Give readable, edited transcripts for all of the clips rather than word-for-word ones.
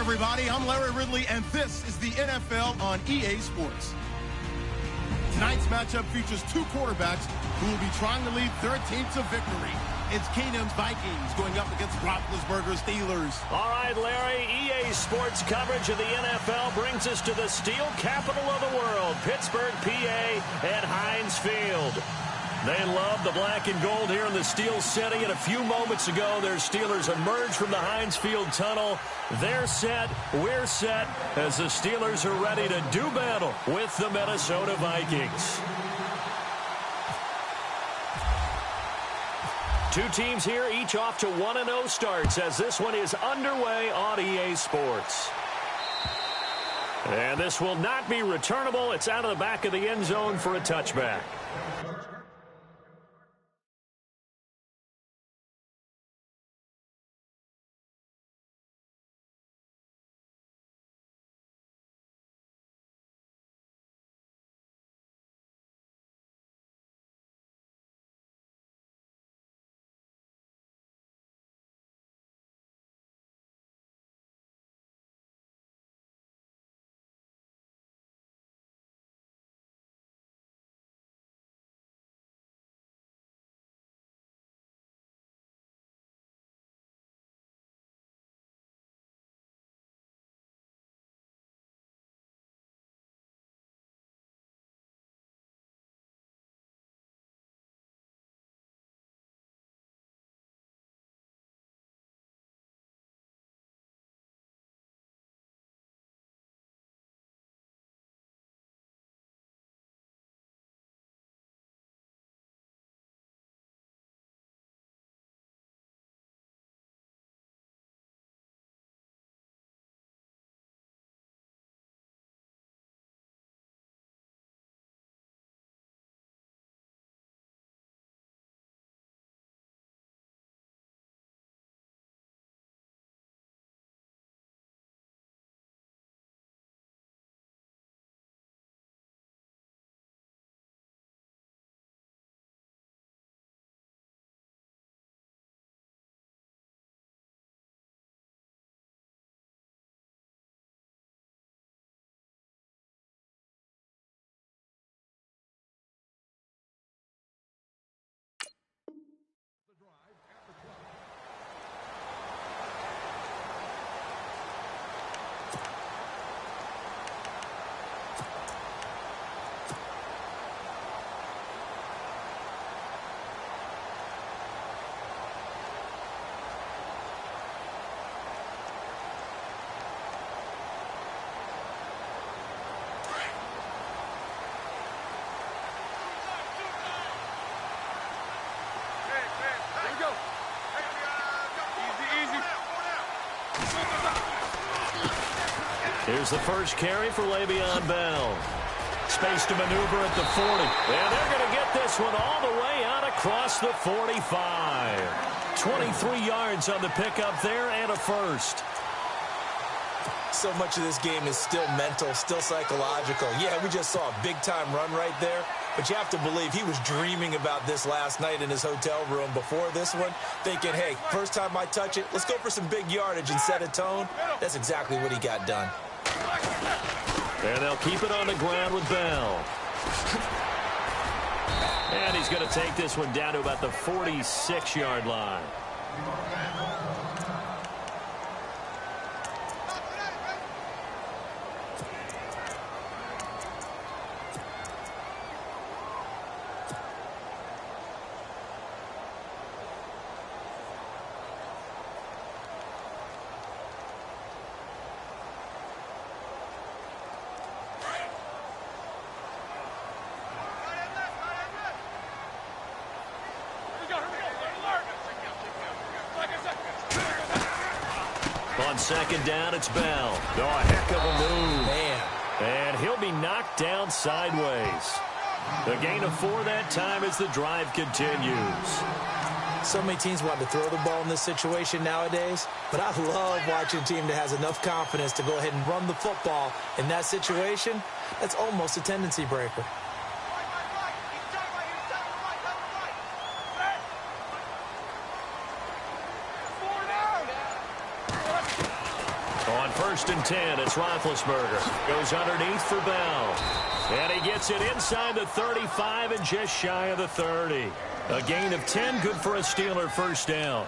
Everybody, I'm Larry Ridley, and this is the NFL on EA Sports. Tonight's matchup features two quarterbacks who will be trying to lead their team to victory. It's Keenum's Vikings going up against Roethlisberger's Steelers. All right, Larry, EA Sports coverage of the NFL brings us to the steel capital of the world, Pittsburgh, PA, at Heinz Field. They love the black and gold here in the Steel City, and a few moments ago, their Steelers emerged from the Heinz Field tunnel. They're set, we're set, as the Steelers are ready to do battle with the Minnesota Vikings. Two teams here, each off to 1-0 starts, as this one is underway on EA Sports. And this will not be returnable. It's out of the back of the end zone for a touchback. Here's the first carry for Le'Veon Bell. Space to maneuver at the 40. And they're going to get this one all the way out across the 45. 23 yards on the pickup there and a first. So much of this game is still mental, still psychological. Yeah, we just saw a big-time run right there, but you have to believe he was dreaming about this last night in his hotel room before this one, thinking, hey, first time I touch it, let's go for some big yardage and set a tone. That's exactly what he got done. And they'll keep it on the ground with Bell. And he's going to take this one down to about the 46-yard line. On second down, it's Bell. Oh, a heck of a move. Man. And he'll be knocked down sideways. The gain of 4 that time as the drive continues. So many teams want to throw the ball in this situation nowadays, but I love watching a team that has enough confidence to go ahead and run the football in that situation. That's almost a tendency breaker. On 1st and 10, it's Roethlisberger. Goes underneath for Bell. And he gets it inside the 35 and just shy of the 30. A gain of 10, good for a Steeler first down.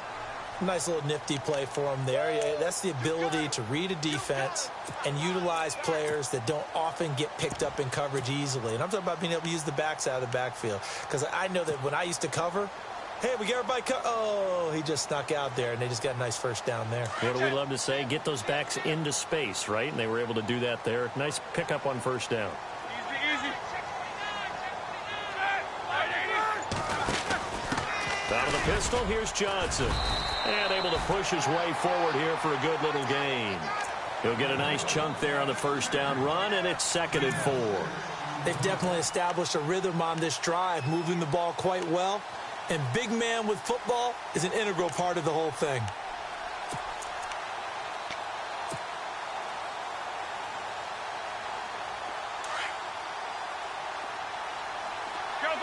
Nice little nifty play for him there. Yeah, that's the ability to read a defense and utilize players that don't often get picked up in coverage easily. And I'm talking about being able to use the backside of the backfield. Because I know that when I used to cover, hey, we get everybody oh, he just snuck out there, and they just got a nice first down there. What do we love to say? Get those backs into space, right? And they were able to do that there. Nice pickup on first down. Easy. Out of the pistol, here's Johnson. And able to push his way forward here for a good little gain. He'll get a nice chunk there on the first down run, and it's 2nd and 4. They've definitely established a rhythm on this drive, moving the ball quite well. And big man with football is an integral part of the whole thing. Go.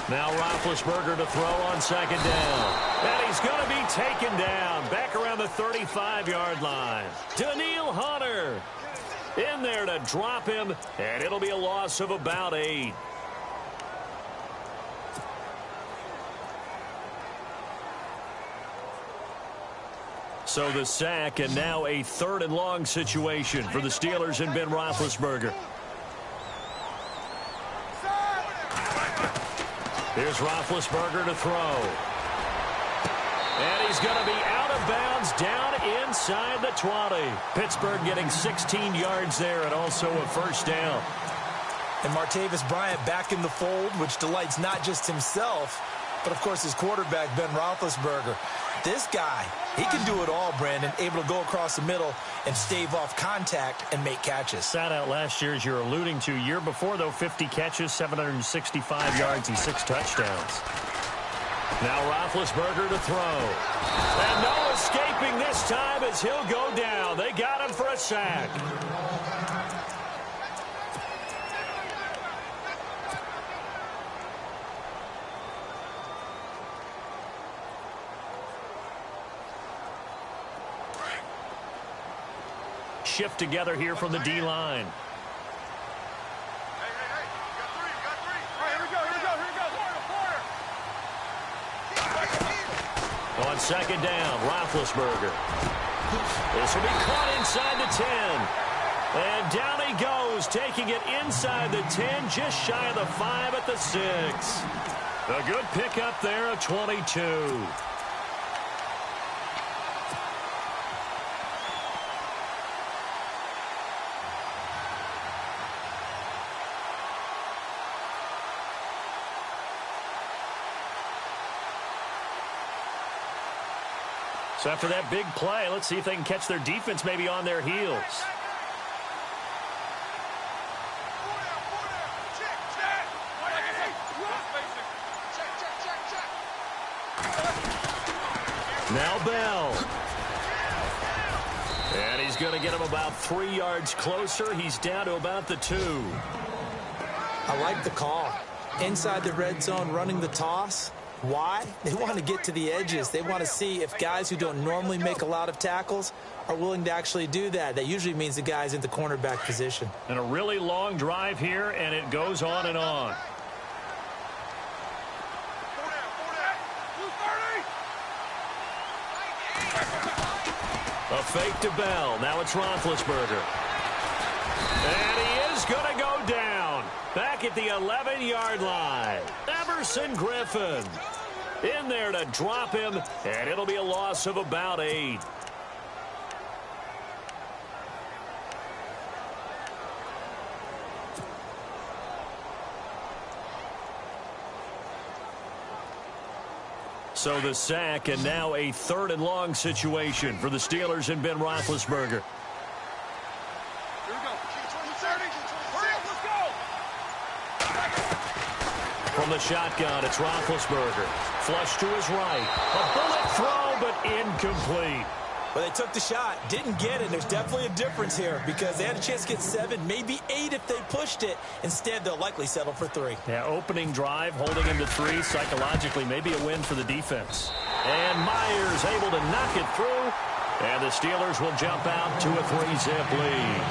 Now Roethlisberger to throw on 2nd down. And he's going to be taken down back around the 35-yard line. Daniil Hunter in there to drop him, and it'll be a loss of about 8. So the sack, and now a 3rd and long situation for the Steelers and Ben Roethlisberger. Here's Roethlisberger to throw. And he's going to be out of bounds down inside the 20. Pittsburgh getting 16 yards there and also a first down. And Martavis Bryant back in the fold, which delights not just himself, but, of course, his quarterback, Ben Roethlisberger. This guy, he can do it all, Brandon, able to go across the middle and stave off contact and make catches. Sat out last year, as you're alluding to. Year before, though, 50 catches, 765 yards, and 6 touchdowns. Now Roethlisberger to throw. And no escaping this time as he'll go down. They got him for a sack. Shift together here from the D-line. On 2nd down, Roethlisberger. This will be caught inside the 10. And down he goes, taking it inside the 10, just shy of the 5 at the 6. A good pickup there of 22. So after that big play, let's see if they can catch their defense maybe on their heels. Now Bell. And he's going to get him about 3 yards closer. He's down to about the 2. I like the call. Inside the red zone, running the toss. Why? They want to get to the edges. They want to see if guys who don't normally make a lot of tackles are willing to actually do that. That usually means the guy's in the cornerback position. And a really long drive here, and it goes on and on. A fake to Bell. Now it's Roethlisberger. And he is going to go down. Back at the 11-yard line. Everson Griffin in there to drop him, and it'll be a loss of about 8. So the sack, and now a 3rd and long situation for the Steelers and Ben Roethlisberger. From the shotgun, it's Roethlisberger. Flush to his right. A bullet throw, but incomplete. Well, they took the shot, didn't get it. There's definitely a difference here because they had a chance to get 7, maybe 8 if they pushed it. Instead, they'll likely settle for 3. Yeah, opening drive, holding him to 3. Psychologically, maybe a win for the defense. And Myers able to knock it through. And the Steelers will jump out to a 3-zip lead.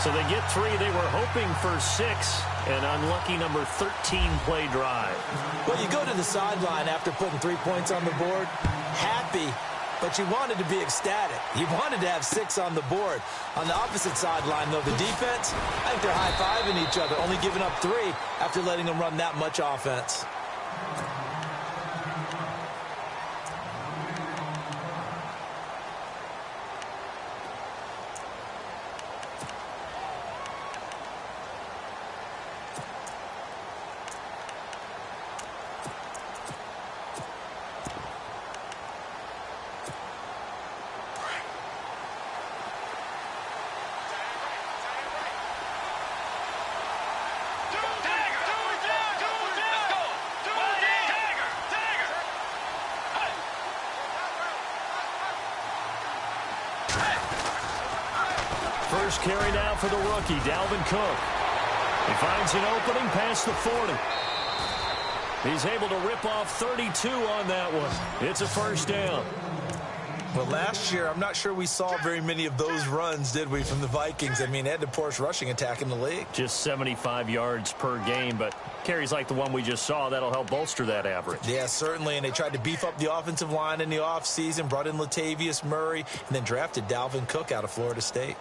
So they get 3. They were hoping for 6. An unlucky number 13-play drive. Well, you go to the sideline after putting 3 points on the board, happy, but you wanted to be ecstatic. You wanted to have 6 on the board. On the opposite sideline, though, the defense, I think they're high-fiving each other, only giving up 3 after letting them run that much offense. First carry now for the rookie, Dalvin Cook. He finds an opening past the 40. He's able to rip off 32 on that one. It's a first down. Well, last year, I'm not sure we saw very many of those runs, did we, from the Vikings? I mean, they had the poorest rushing attack in the league. Just 75 yards per game, but carries like the one we just saw, that'll help bolster that average. Yeah, certainly, and they tried to beef up the offensive line in the offseason, brought in Latavius Murray, and then drafted Dalvin Cook out of Florida State.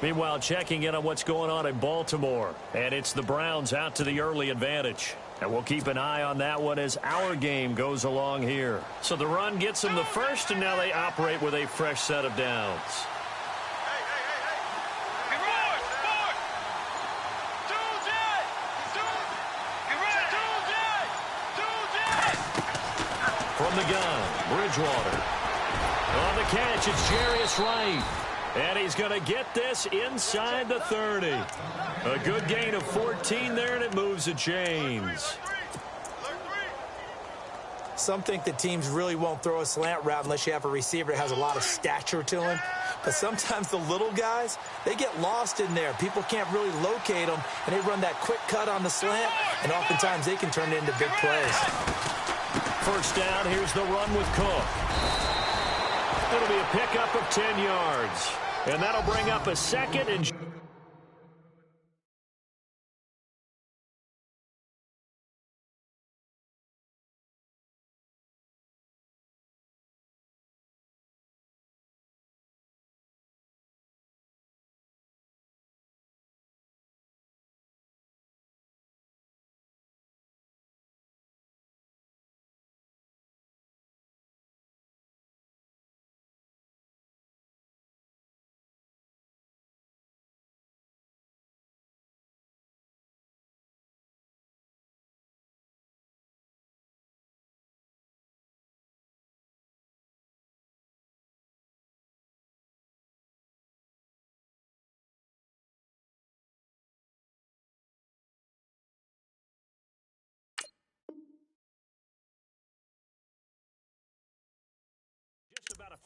Meanwhile, checking in on what's going on in Baltimore, and it's the Browns out to the early advantage. And we'll keep an eye on that one as our game goes along here. So the run gets them the first, and now they operate with a fresh set of downs. From the gun, Bridgewater. On the catch, it's Jarius Wright. And he's going to get this inside the 30. A good gain of 14 there, and it moves the chains. Some think that teams really won't throw a slant route unless you have a receiver that has a lot of stature to him. But sometimes the little guys, they get lost in there. People can't really locate them, and they run that quick cut on the slant, and oftentimes they can turn it into big plays. First down, here's the run with Cook. It'll be a pickup of 10 yards. And that'll bring up a second and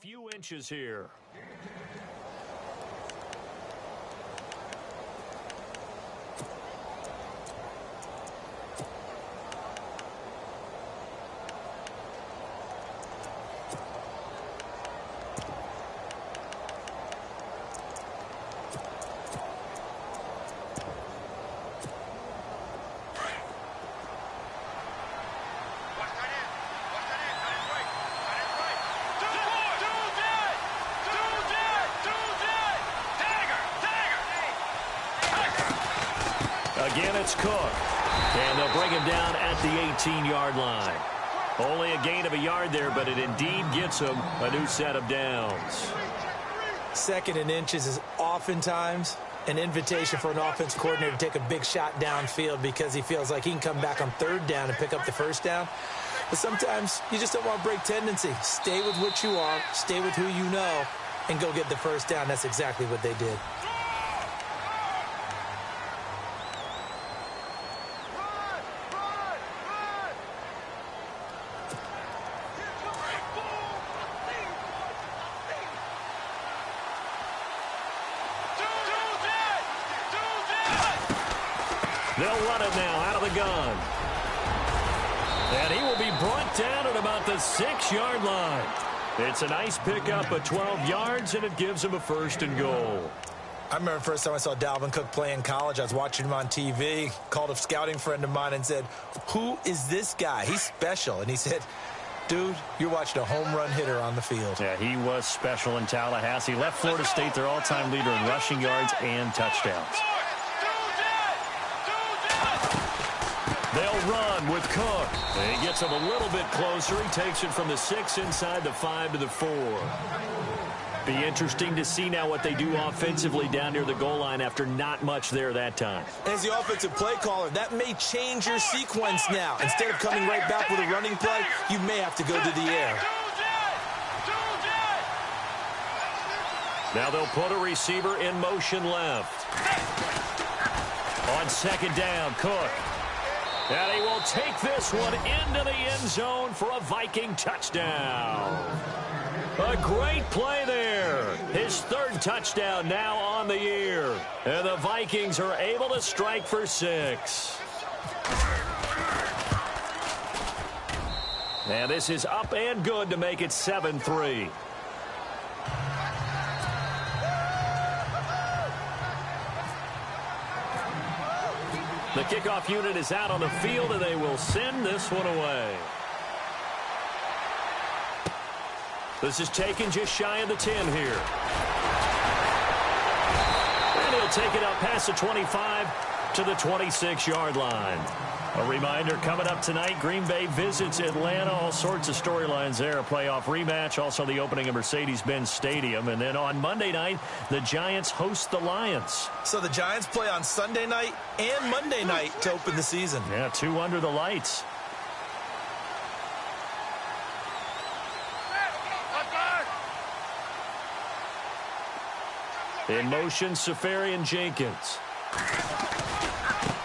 few inches here. Again, it's Cook. And they'll bring him down at the 18-yard line. Only a gain of a yard there, but it indeed gets him a new set of downs. 2nd and inches is oftentimes an invitation for an offense coordinator to take a big shot downfield because he feels like he can come back on 3rd down and pick up the 1st down. But sometimes you just don't want to break tendency. Stay with what you are, stay with who you know, and go get the 1st down. That's exactly what they did. They'll run it now out of the gun. And he will be brought down at about the 6-yard line. It's a nice pickup of 12 yards, and it gives him a 1st and goal. I remember the first time I saw Dalvin Cook play in college. I was watching him on TV, called a scouting friend of mine and said, "Who is this guy? He's special." And he said, "Dude, you're watching a home run hitter on the field." Yeah, he was special in Tallahassee. Left Florida State their all-time leader in rushing yards and touchdowns. They'll run with Cook. And he gets him a little bit closer. He takes it from the 6 inside the 5 to the 4. Be interesting to see now what they do offensively down near the goal line after not much there that time. As the offensive play caller, that may change your sequence now. Instead of coming right back with a running play, you may have to go to the air. Now they'll put a receiver in motion left. On 2nd down, Cook. And he will take this one into the end zone for a Viking touchdown. A great play there. His 3rd touchdown now on the year. And the Vikings are able to strike for 6. And this is up and good to make it 7-3. The kickoff unit is out on the field, and they will send this one away. This is taken just shy of the 10 here. And he'll take it up past the 25 to the 26-yard line. A reminder, coming up tonight, Green Bay visits Atlanta. All sorts of storylines there. A playoff rematch, also the opening of Mercedes-Benz Stadium. And then on Monday night, the Giants host the Lions. So the Giants play on Sunday night and Monday night to open the season. Yeah, 2 under the lights. In motion, Safarian Jenkins.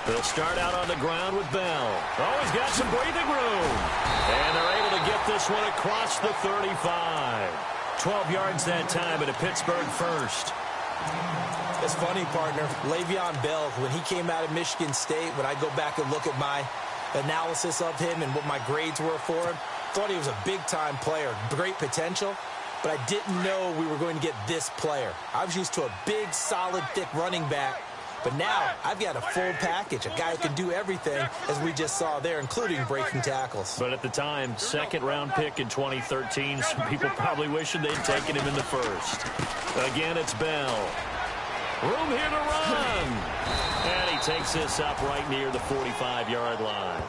They'll start out on the ground with Bell. Oh, he's got some breathing room. And they're able to get this one across the 35. 12 yards that time, and a Pittsburgh 1st. It's funny, partner. Le'Veon Bell, when he came out of Michigan State, when I go back and look at my analysis of him and what my grades were for him, thought he was a big-time player, great potential, but I didn't know we were going to get this player. I was used to a big, solid, thick running back. But now, I've got a full package, a guy who can do everything, as we just saw there, including breaking tackles. But at the time, 2nd-round pick in 2013, some people probably wishing they'd taken him in the 1st. Again, it's Bell. Room here to run. And he takes this up right near the 45-yard line.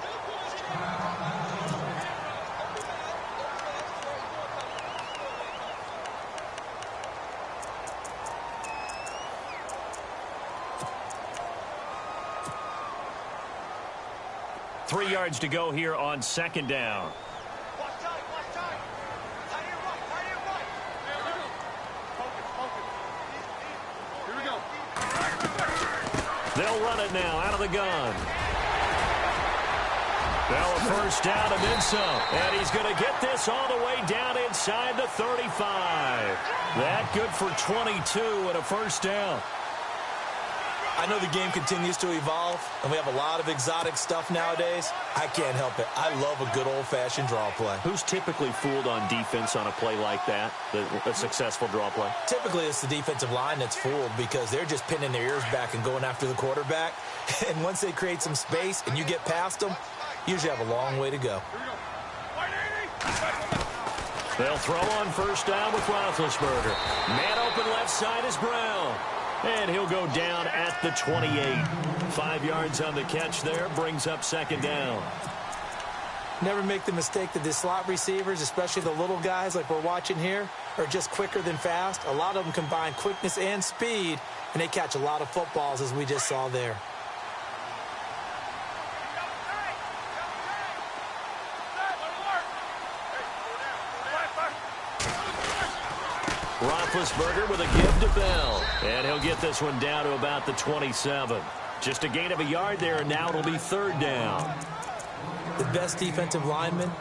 Three yards to go here on 2nd down. They'll run it now out of the gun. Well, a first down and then some. And he's going to get this all the way down inside the 35. That good for 22 and a first down. I know the game continues to evolve, and we have a lot of exotic stuff nowadays. I can't help it. I love a good old-fashioned draw play. Who's typically fooled on defense on a play like that, a successful draw play? Typically, it's the defensive line that's fooled because they're just pinning their ears back and going after the quarterback. And once they create some space and you get past them, you usually have a long way to go. They'll throw on first down with Roethlisberger. Man open left side is Brown. And he'll go down at the 28. 5 yards on the catch there, brings up second down. Never make the mistake that the slot receivers, especially the little guys like we're watching here, are just quicker than fast. A lot of them combine quickness and speed, and they catch a lot of footballs, as we just saw there. Roethlisberger with a give to Bell. And he'll get this one down to about the 27. Just a gain of a yard there, and now it'll be third down. The best defensive linemen,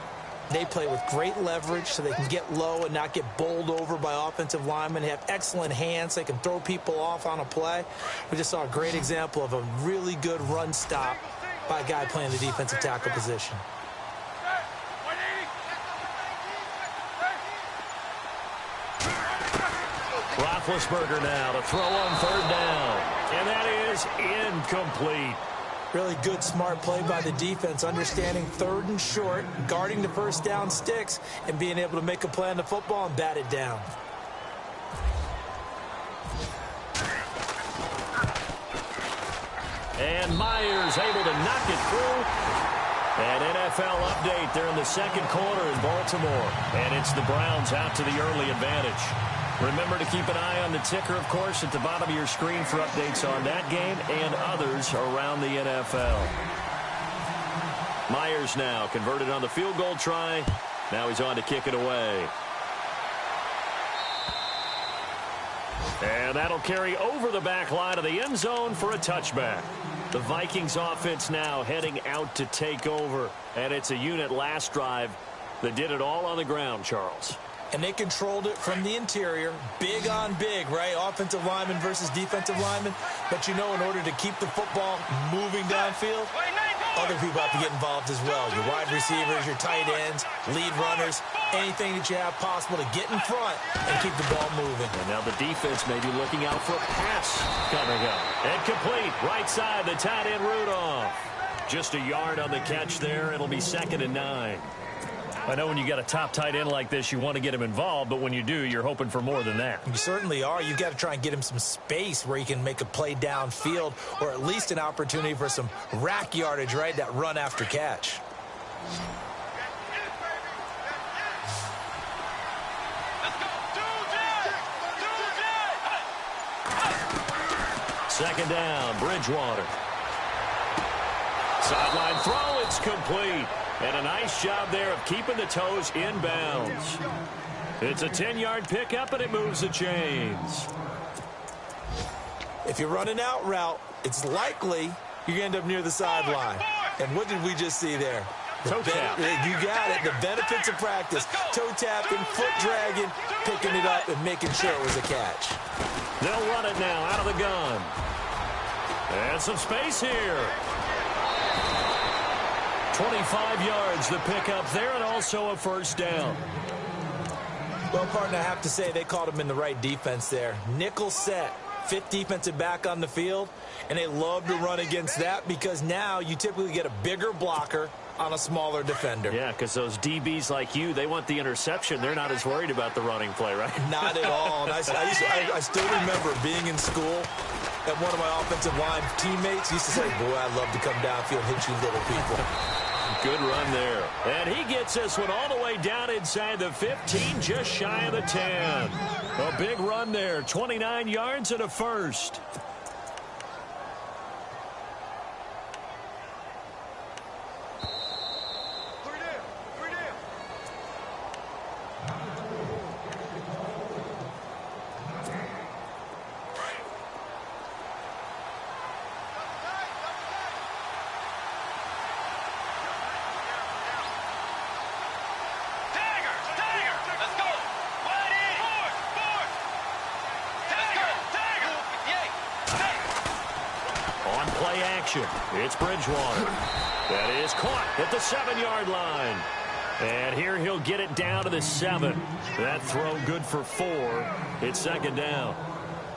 they play with great leverage so they can get low and not get bowled over by offensive linemen. They have excellent hands. They can throw people off on a play. We just saw a great example of a really good run stop by a guy playing the defensive tackle position. Roethlisberger now to throw on third down. And that is incomplete. Really good, smart play by the defense, understanding third and short, guarding the first down sticks, and being able to make a play on the football and bat it down. And Myers able to knock it through. An NFL update there in the second quarter in Baltimore. And it's the Browns out to the early advantage. Remember to keep an eye on the ticker, of course, at the bottom of your screen for updates on that game and others around the NFL. Myers now converted on the field goal try. Now he's on to kick it away. And that'll carry over the back line of the end zone for a touchback. The Vikings offense now heading out to take over. And it's a unit last drive that did it all on the ground, Charles. And they controlled it from the interior, big on big, right? Offensive lineman versus defensive lineman. But you know, in order to keep the football moving downfield, other people have to get involved as well. Your wide receivers, your tight ends, lead runners, anything that you have possible to get in front and keep the ball moving. And now the defense may be looking out for a pass coming up. And complete, right side, the tight end Rudolph. Just a yard on the catch there. It'll be 2nd and 9. I know when you got a top tight end like this, you want to get him involved, but when you do, you're hoping for more than that. You certainly are. You've got to try and get him some space where he can make a play downfield, or at least an opportunity for some rack yardage, right? That run after catch. Second down, Bridgewater. Sideline throw, it's complete. And a nice job there of keeping the toes in bounds. It's a 10-yard pickup, and it moves the chains. If you're running out route, it's likely you're going to end up near the sideline. And what did we just see there? Toe tap. You got it. The benefits of practice. Toe tapping, foot dragging, picking it up, and making sure it was a catch. They'll run it now out of the gun. And some space here. 25 yards the pickup there, and also a first down. Well, partner, I have to say they caught him in the right defense there. Nickel set, 5th defensive back on the field, and they love to run against that because now you typically get a bigger blocker on a smaller defender. Yeah, because those DBs like you, they want the interception. They're not as worried about the running play, right? Not at all. And I still remember being in school, and one of my offensive line teammates used to say, boy, I'd love to come downfield and hit you little people. Good run there. And he gets this one all the way down inside the 15, just shy of the 10. A big run there, 29 yards and a first. play action. It's Bridgewater. That is caught at the 7-yard line. And here he'll get it down to the 7. That throw good for 4. It's second down.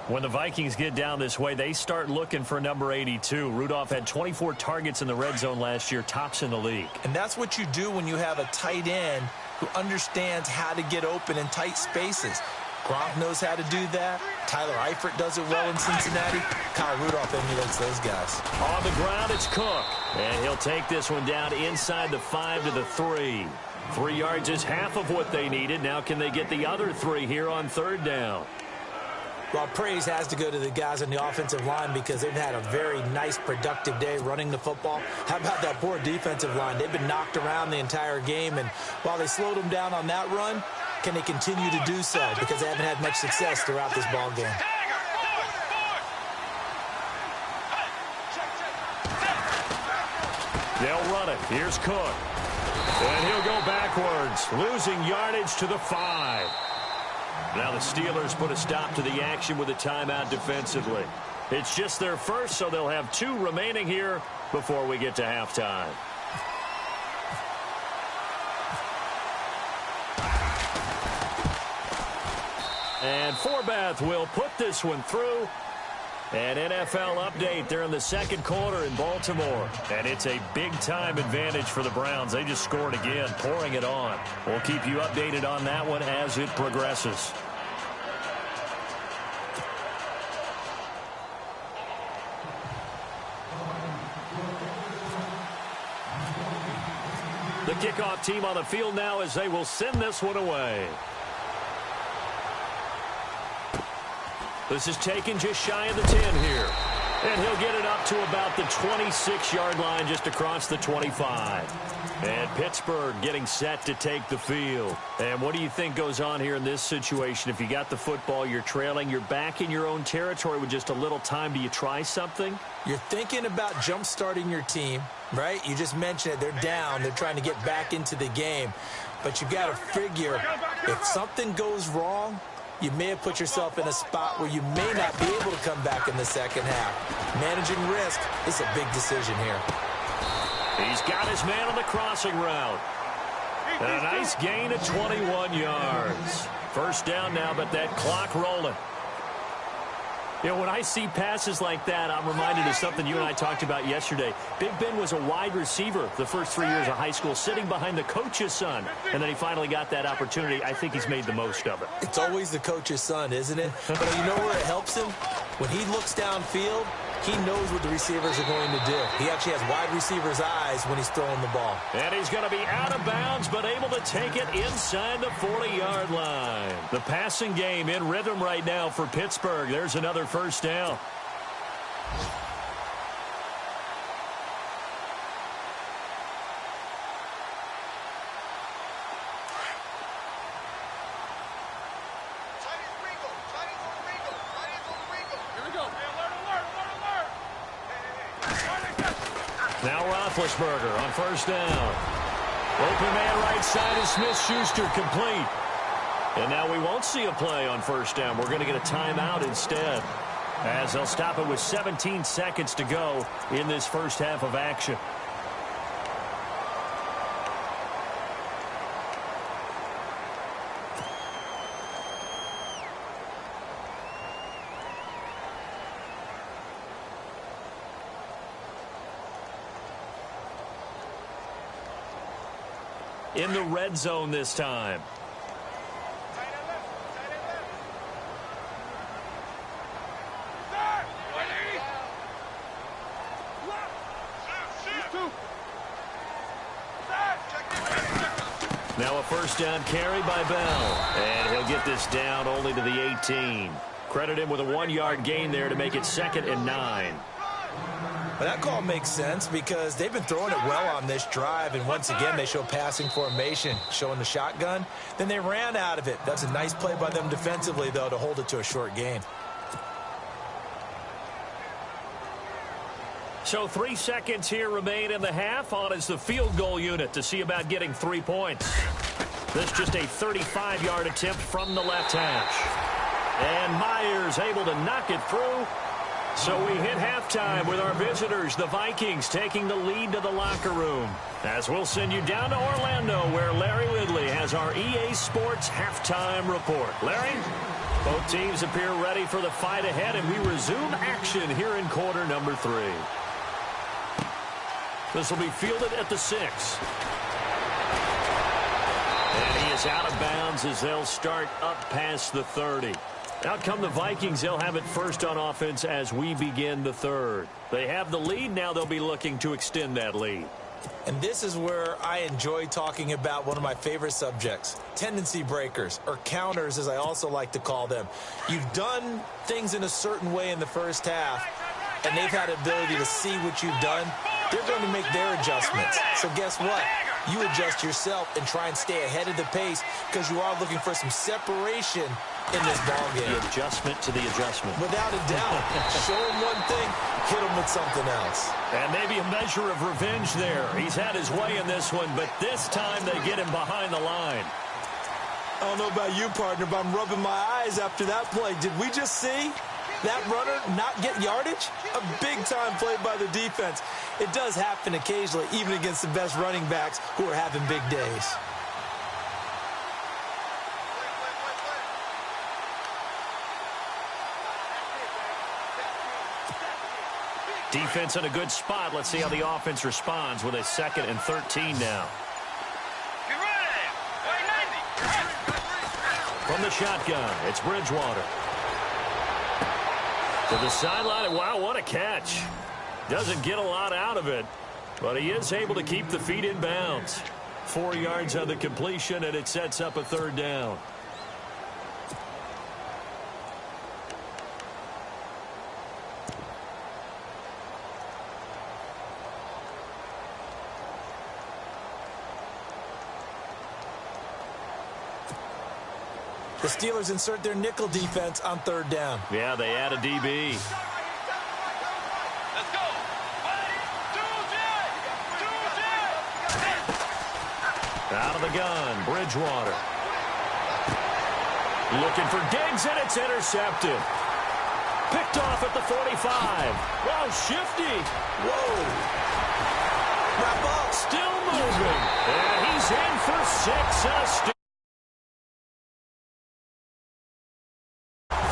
When the Vikings get down this way, they start looking for number 82. Rudolph had 24 targets in the red zone last year, tops in the league. And that's what you do when you have a tight end who understands how to get open in tight spaces. Gronk knows how to do that. Tyler Eifert does it well in Cincinnati. Kyle Rudolph emulates those guys. On the ground, it's Cook. And he'll take this one down inside the 5 to the 3. 3 yards is half of what they needed. Now can they get the other 3 here on third down? Well, praise has to go to the guys on the offensive line because they've had a very nice, productive day running the football. How about that poor defensive line? They've been knocked around the entire game, and while they slowed them down on that run, can they continue to do so? Because they haven't had much success throughout this ball game. They'll run it. Here's Cook. And he'll go backwards, losing yardage to the 5. Now the Steelers put a stop to the action with a timeout defensively. It's just their first, so they'll have 2 remaining here before we get to halftime. And Forbath will put this one through. An NFL update there in the second quarter in Baltimore. And it's a big-time advantage for the Browns. They just scored again, pouring it on. We'll keep you updated on that one as it progresses. The kickoff team on the field now as they will send this one away. This is taken just shy of the 10 here. And he'll get it up to about the 26-yard line just across the 25. And Pittsburgh getting set to take the field. And what do you think goes on here in this situation? If you got the football, you're trailing, you're back in your own territory with just a little time. Do you try something? You're thinking about jump-starting your team, right? You just mentioned it. They're down. They're trying to get back into the game. But you got to figure if something goes wrong, you may have put yourself in a spot where you may not be able to come back in the second half. Managing risk is a big decision here. He's got his man on the crossing route. And a nice gain of 21 yards. First down now, but that clock rolling. You know, when I see passes like that, I'm reminded of something you and I talked about yesterday. Big Ben was a wide receiver the first 3 years of high school, sitting behind the coach's son. And then he finally got that opportunity. I think he's made the most of it. It's always the coach's son, isn't it? But you know where it helps him? When he looks downfield, he knows what the receivers are going to do. He actually has wide receivers' eyes when he's throwing the ball. And he's going to be out of bounds, but able to take it inside the 40-yard line. The passing game in rhythm right now for Pittsburgh. There's another first down. Now Roethlisberger on first down. Open man right side is Smith-Schuster, complete. And now we won't see a play on first down. We're going to get a timeout instead, as they'll stop it with 17 seconds to go in this first half of action. In the red zone this time. Now a first down carry by Bell. And he'll get this down only to the 18. Credit him with a 1-yard gain there to make it 2nd and 9. Well, that call makes sense because they've been throwing it well on this drive, and once again they show passing formation, showing the shotgun. Then they ran out of it. That's a nice play by them defensively, though, to hold it to a short gain. So 3 seconds here remain in the half. On is the field goal unit to see about getting 3 points. This just a 35-yard attempt from the left hash. And Myers able to knock it through. So we hit halftime with our visitors, the Vikings, taking the lead to the locker room. As we'll send you down to Orlando, where Larry Ridley has our EA Sports halftime report. Larry? Both teams appear ready for the fight ahead, and we resume action here in quarter number 3. This will be fielded at the 6. And he is out of bounds as they'll start up past the 30. Out come the Vikings. They'll have it first on offense as we begin the 3rd. They have the lead. Now they'll be looking to extend that lead. And this is where I enjoy talking about one of my favorite subjects, tendency breakers, or counters as I also like to call them. You've done things in a certain way in the first half, and they've had the ability to see what you've done. They're going to make their adjustments. So guess what? You adjust yourself and try and stay ahead of the pace because you are looking for some separation in this ballgame. The adjustment to the adjustment. Without a doubt. Show him one thing, hit him with something else. And maybe a measure of revenge there. He's had his way in this one, but this time they get him behind the line. I don't know about you, partner, but I'm rubbing my eyes after that play. Did we just see that runner not get yardage? A big-time play by the defense. It does happen occasionally, even against the best running backs who are having big days. Defense in a good spot. Let's see how the offense responds with a 2nd and 13 now. From the shotgun, it's Bridgewater. To the sideline. Wow, what a catch. Doesn't get a lot out of it, but he is able to keep the feet in bounds. 4 yards on the completion, and it sets up a 3rd down. The Steelers insert their nickel defense on 3rd down. Yeah, they add a DB. Let's go. Out of the gun, Bridgewater. Looking for Diggs, and it's intercepted. Picked off at the 45. Wow, shifty. Whoa. Wrap up. Still moving. And he's in for 6 and a steal.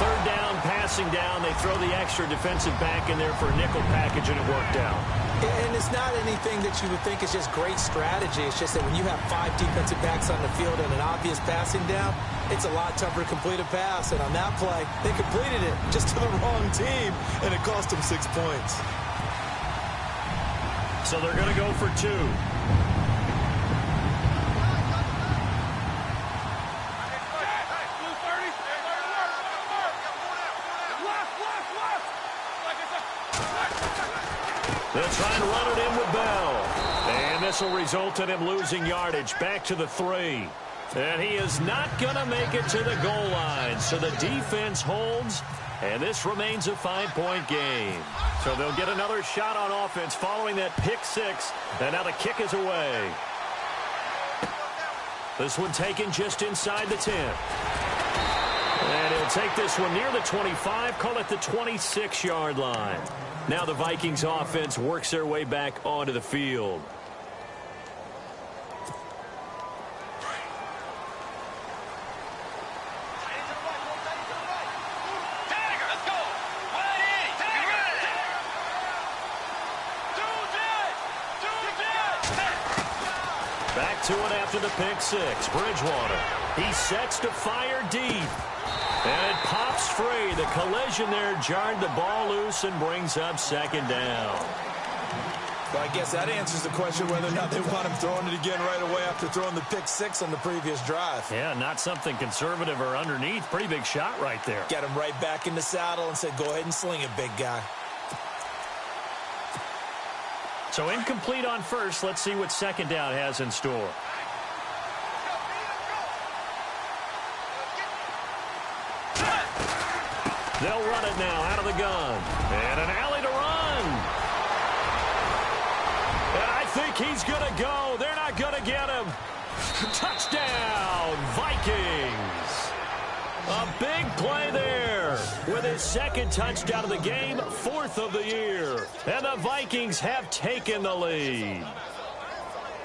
3rd down, passing down. They throw the extra defensive back in there for a nickel package, and it worked out. And it's not anything that you would think is just great strategy. It's just that when you have 5 defensive backs on the field and an obvious passing down, it's a lot tougher to complete a pass. And on that play, they completed it just to the wrong team, and it cost them 6 points. So they're going to go for 2. They'll try and run it in with Bell. And this will result in him losing yardage back to the 3. And he is not going to make it to the goal line. So the defense holds, and this remains a 5-point game. So they'll get another shot on offense following that pick 6. And now the kick is away. This one taken just inside the 10. And he'll take this one near the 25, call it the 26-yard line. Now the Vikings offense works their way back onto the field. Back to it after the pick 6. Bridgewater. He sets to fire deep. And it pops free. The collision there jarred the ball loose and brings up 2nd down. Well, I guess that answers the question whether or not they want him throwing it again right away after throwing the pick 6 on the previous drive. Yeah, not something conservative or underneath. Pretty big shot right there. Get him right back in the saddle and said, go ahead and sling it, big guy. So incomplete on first. Let's see what 2nd down has in store. They'll run it now out of the gun. And an alley to run. And I think he's going to go. They're not going to get him. Touchdown, Vikings. A big play there with his second touchdown of the game, 4th of the year. And the Vikings have taken the lead.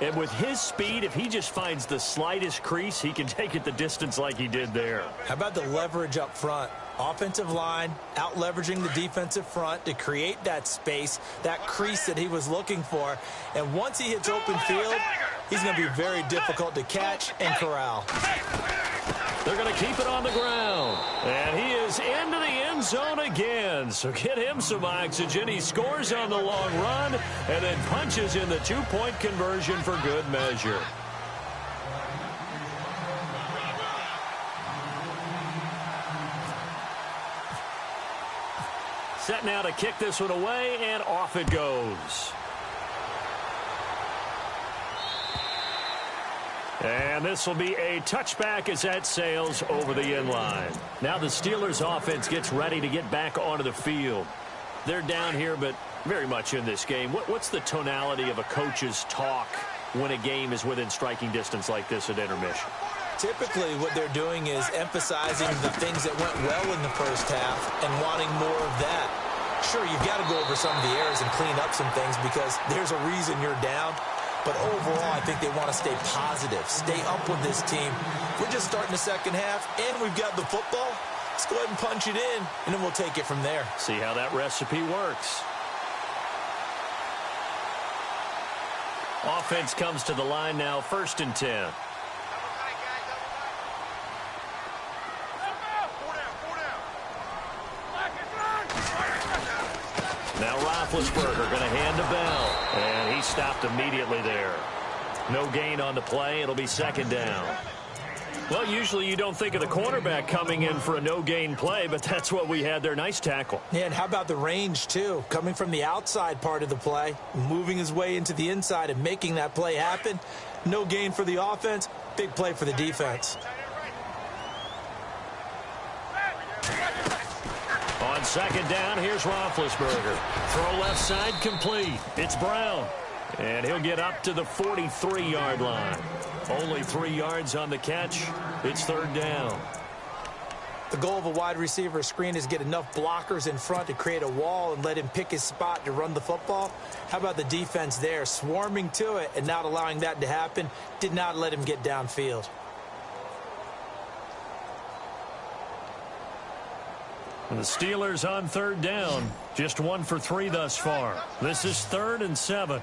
And with his speed, if he just finds the slightest crease, he can take it the distance like he did there. How about the leverage up front? Offensive line out leveraging the defensive front to create that space, that crease that he was looking for. And once he hits open field, he's going to be very difficult to catch and corral. They're going to keep it on the ground. And he is into the end zone again. So get him some oxygen. He scores on the long run and then punches in the 2-point conversion for good measure. Set now to kick this one away, and off it goes. And this will be a touchback as that sails over the end line. Now the Steelers offense gets ready to get back onto the field. They're down here, but very much in this game. What's the tonality of a coach's talk when a game is within striking distance like this at intermission? Typically, what they're doing is emphasizing the things that went well in the first half and wanting more of that. Sure, you've got to go over some of the errors and clean up some things because there's a reason you're down. But overall, I think they want to stay positive, stay up with this team. We're just starting the second half, and we've got the football. Let's go ahead and punch it in, and then we'll take it from there. See how that recipe works. Offense comes to the line now, 1st and 10. Now Roethlisberger going to hand to Bell, and he stopped immediately there. No gain on the play. It'll be 2nd down. Well, usually you don't think of the cornerback coming in for a no-gain play, but that's what we had there. Nice tackle. Yeah, and how about the range, too? Coming from the outside part of the play, moving his way into the inside and making that play happen. No gain for the offense, big play for the defense. On 2nd down, here's Roethlisberger. Throw left side complete. It's Brown. And he'll get up to the 43-yard line. Only 3 yards on the catch. It's 3rd down. The goal of a wide receiver screen is get enough blockers in front to create a wall and let him pick his spot to run the football. How about the defense there? Swarming to it and not allowing that to happen. Did not let him get downfield. And the Steelers on 3rd down. Just 1 for 3 thus far. This is 3rd and 7.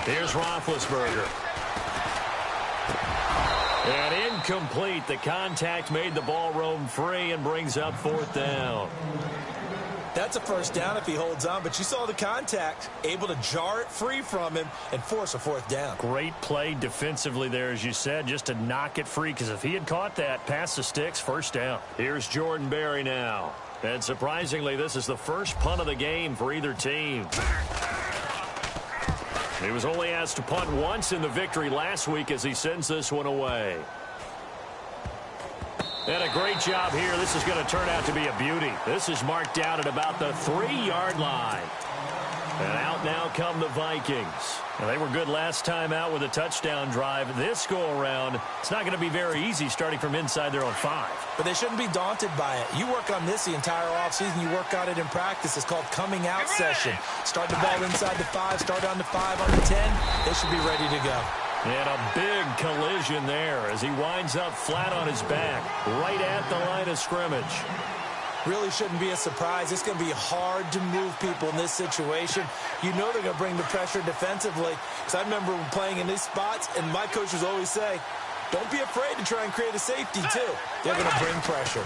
Here's Roethlisberger. And incomplete. The contact made the ball roam free and brings up 4th down. That's a 1st down if he holds on, but you saw the contact, able to jar it free from him and force a 4th down. Great play defensively there, as you said, just to knock it free, because if he had caught that, past the sticks, 1st down. Here's Jordan Berry now. And surprisingly, this is the first punt of the game for either team. He was only asked to punt once in the victory last week as he sends this one away. And a great job here. This is going to turn out to be a beauty. This is marked out at about the 3-yard line. And out now come the Vikings. Now, they were good last time out with a touchdown drive. This go-around, it's not going to be very easy starting from inside their own 5. But they shouldn't be daunted by it. You work on this the entire offseason. You work on it in practice. It's called coming out session. Start the ball inside the 5, start on the 5, on the 10. They should be ready to go. And a big collision there as he winds up flat on his back, right at the line of scrimmage. Really shouldn't be a surprise. It's going to be hard to move people in this situation. You know they're going to bring the pressure defensively. Because I remember playing in these spots, and my coaches always say, don't be afraid to try and create a safety, too. They're going to bring pressure.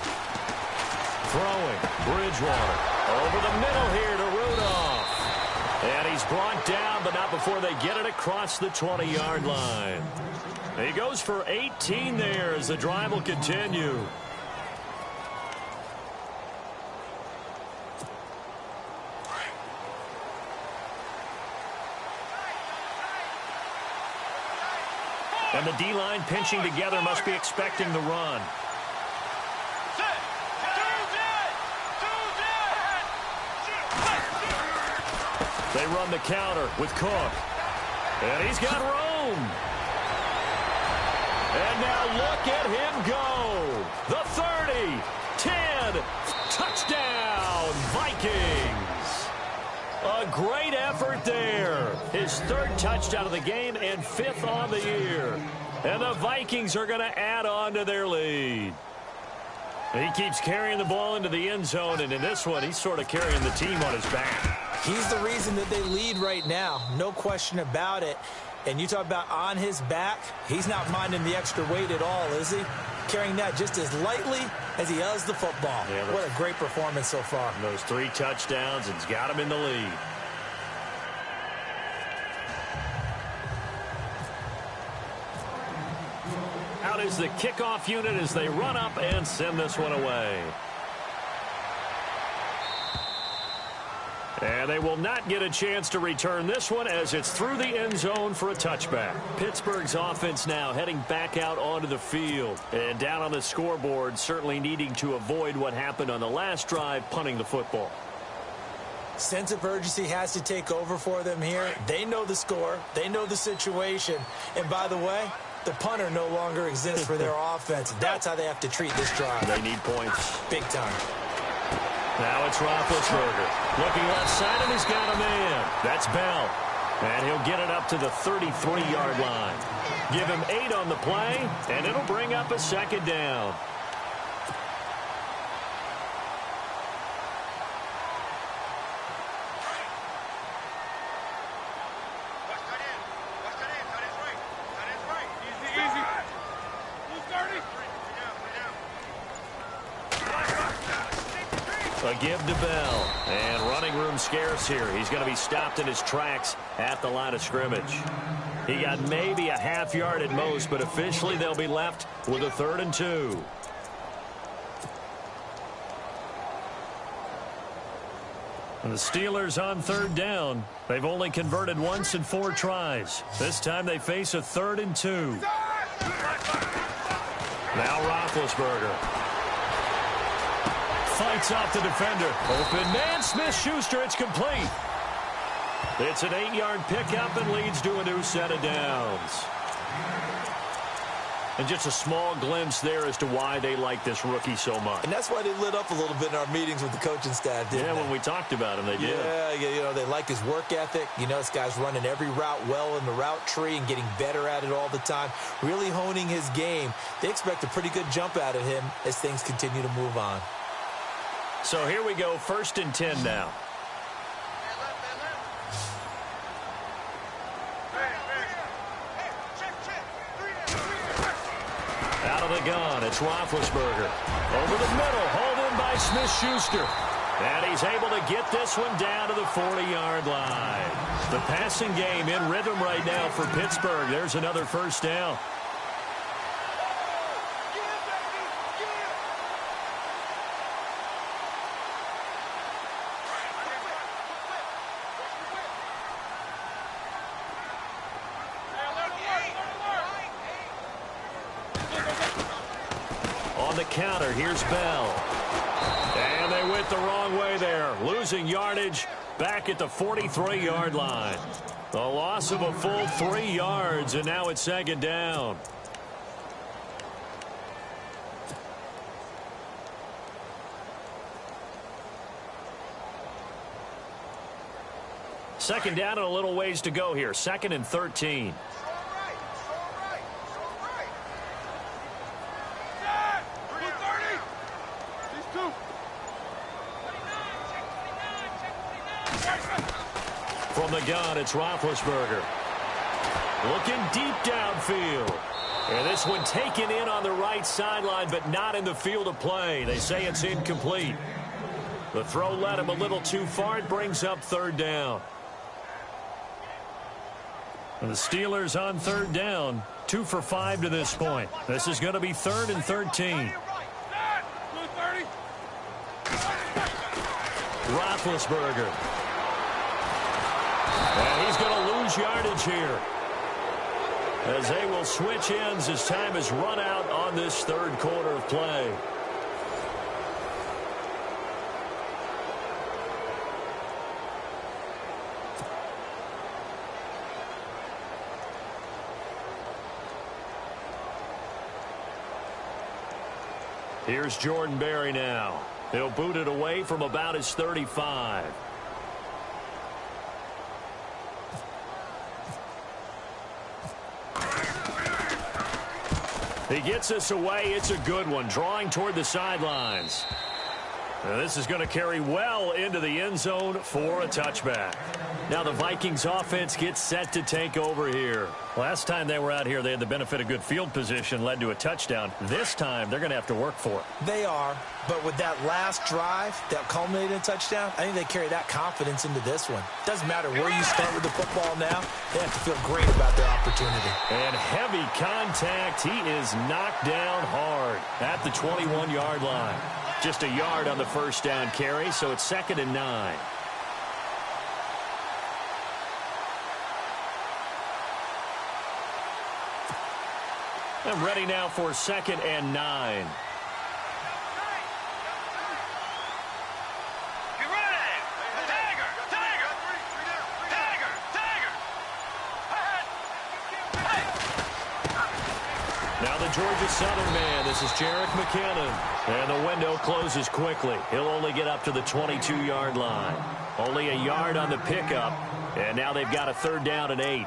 Throwing, Bridgewater. Over the middle here to Rudolph. And he's brought down, but not before they get it across the 20-yard line. He goes for 18 there as the drive will continue. And the D-line pinching together must be expecting the run. They run the counter with Cook. And he's got room. And now look at him go. The 30, 10, touchdown, Vikings. A great effort there. His third touchdown of the game and 5th on the year. And the Vikings are going to add on to their lead. He keeps carrying the ball into the end zone, and in this one, he's sort of carrying the team on his back. He's the reason that they lead right now. No question about it. And you talk about on his back, he's not minding the extra weight at all, is he? Carrying that just as lightly as he does the football. Yeah, what a great performance so far. Those 3 touchdowns, it's got him in the lead. Out is the kickoff unit as they run up and send this one away. And they will not get a chance to return this one as it's through the end zone for a touchback. Pittsburgh's offense now heading back out onto the field. And down on the scoreboard, certainly needing to avoid what happened on the last drive, punting the football. Sense of urgency has to take over for them here. They know the score. They know the situation. And by the way, the punter no longer exists for their offense. That's how they have to treat this drive. They need points. Big time. Now it's Roethlisberger. Looking left side, and he's got a man. That's Bell. And he'll get it up to the 33-yard line. Give him 8 on the play, and it'll bring up a second down. A give to Bell. And running room scarce here. He's going to be stopped in his tracks at the line of scrimmage. He got maybe a half yard at most, but officially they'll be left with a 3rd and 2. And the Steelers on 3rd down. They've only converted once in 4 tries. This time they face a 3rd and 2. Now Roethlisberger. Fights off the defender. Open man, Smith-Schuster. It's complete. It's an 8-yard pickup and leads to a new set of downs. And just a small glimpse there as to why they like this rookie so much. And that's why they lit up a little bit in our meetings with the coaching staff, didn't they? When we talked about him, they did. Yeah, you know, they like his work ethic. You know, this guy's running every route well in the route tree and getting better at it all the time, really honing his game. They expect a pretty good jump out of him as things continue to move on. So here we go, 1st and 10 now. Out of the gun, it's Roethlisberger. Over the middle, hauled in by Smith-Schuster. And he's able to get this one down to the 40-yard line. The passing game in rhythm right now for Pittsburgh. There's another 1st down. On the counter, here's Bell. And they went the wrong way there. Losing yardage back at the 43-yard line. A loss of a full 3 yards, and now it's 2nd down. Second down and a little ways to go here. 2nd and 13. From the gun, it's Roethlisberger. Looking deep downfield. And this one taken in on the right sideline, but not in the field of play. They say it's incomplete. The throw led him a little too far. It brings up 3rd down. And the Steelers on 3rd down, 2 for 5 to this point. This is going to be 3rd and 13. Roethlisberger. And he's going to lose yardage here, as they will switch ends as time has run out on this 3rd quarter of play. Here's Jordan Berry now. He'll boot it away from about his 35. He gets this away. It's a good one, drawing toward the sidelines. Now this is going to carry well into the end zone for a touchback. Now the Vikings offense gets set to take over here. Last time they were out here, they had the benefit of good field position, led to a touchdown. This time, they're going to have to work for it. They are, but with that last drive that culminated in a touchdown, I think they carry that confidence into this one. Doesn't matter where you start with the football now, they have to feel great about their opportunity. And heavy contact. He is knocked down hard at the 21-yard line. Just a yard on the first down carry, so it's 2nd and 9. And ready now for 2nd and 9. Now the Georgia Southern man. This is Jerick McKinnon. And the window closes quickly. He'll only get up to the 22-yard line. Only a yard on the pickup. And now they've got a 3rd down and 8.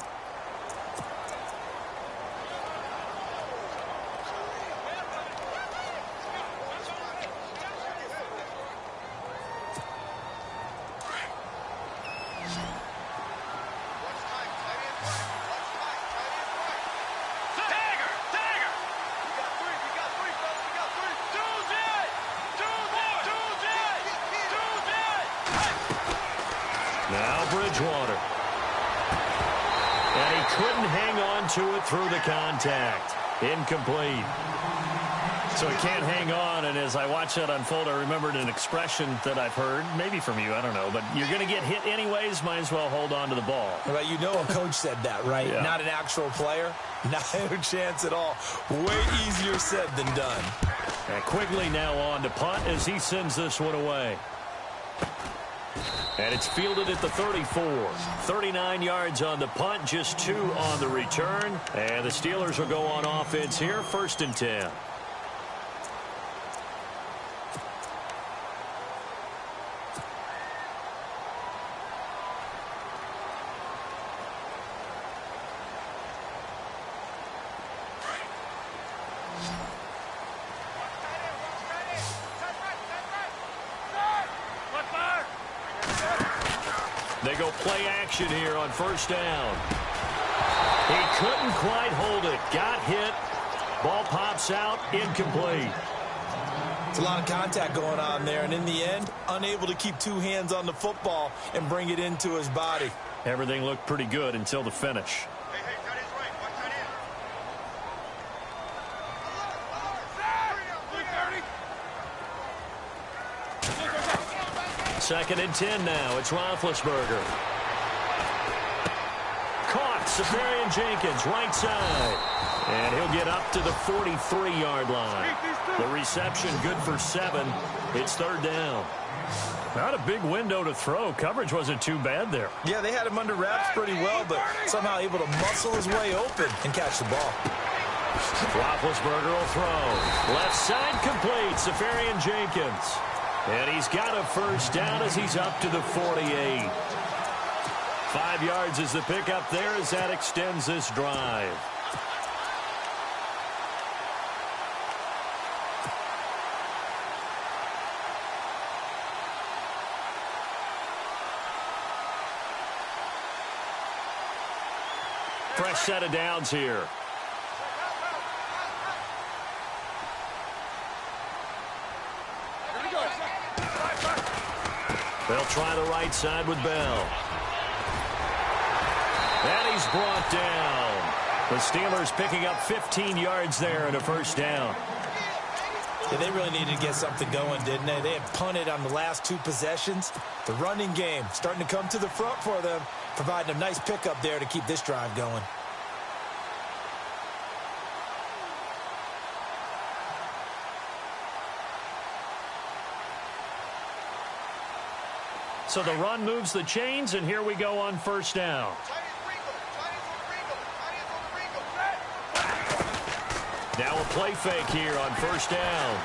Through the contact. Incomplete. So he can't hang on, and as I watch that unfold, I remembered an expression that I've heard, maybe from you, I don't know, but you're going to get hit anyways, might as well hold on to the ball. Well, you know a coach said that, right? Yeah. Not an actual player. Not a chance at all. Way easier said than done. And Quigley now on to punt as he sends this one away. And it's fielded at the 34. 39 yards on the punt, just 2 on the return. And the Steelers will go on offense here, 1st and 10. They go play action here on 1st down. He couldn't quite hold it. Got hit. Ball pops out. Incomplete. It's a lot of contact going on there, and in the end, unable to keep 2 hands on the football and bring it into his body. Everything looked pretty good until the finish. Second and 10 now. It's Roethlisberger. Caught. Safarian Jenkins, right side. And he'll get up to the 43-yard line. The reception good for 7. It's 3rd down. Not a big window to throw. Coverage wasn't too bad there. Yeah, they had him under wraps pretty well, but somehow able to muscle his way open and catch the ball. Roethlisberger will throw. Left side complete. Safarian Jenkins. And he's got a 1st down as he's up to the 48. 5 yards is the pickup there as that extends this drive. Fresh set of downs here. They'll try the right side with Bell. And he's brought down. The Steelers picking up 15 yards there and a 1st down. Yeah, they really needed to get something going, didn't they? They had punted on the last 2 possessions. The running game starting to come to the front for them, providing a nice pickup there to keep this drive going. So the run moves the chains, and here we go on 1st down. Now a play fake here on 1st down.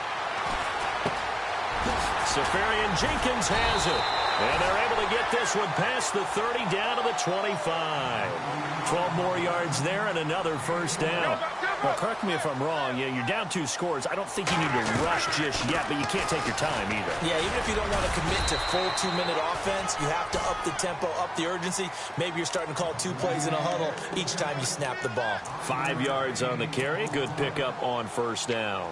Safarian Jenkins has it. And they're able to get this one past the 30 down to the 25. 12 more yards there and another first down. Well, correct me if I'm wrong. Yeah, you're down 2 scores. I don't think you need to rush just yet, but you can't take your time either. Yeah, even if you don't want to commit to full 2-minute offense, you have to up the tempo, up the urgency. Maybe you're starting to call 2 plays in a huddle each time you snap the ball. 5 yards on the carry. Good pickup on first down.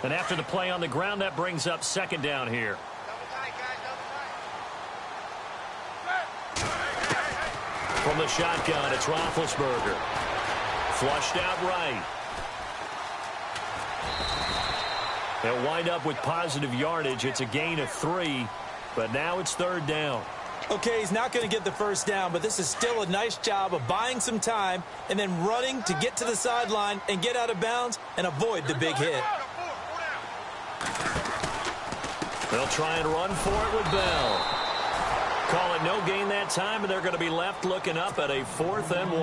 And after the play on the ground, that brings up second down here. From the shotgun, it's Roethlisberger. Flushed out right. They'll wind up with positive yardage. It's a gain of 3, but now it's third down. Okay, he's not going to get the first down, but this is still a nice job of buying some time and then running to get to the sideline and get out of bounds and avoid the big hit. They'll try and run for it with Bell. Call it no gain that time, and they're going to be left looking up at a 4th and 1.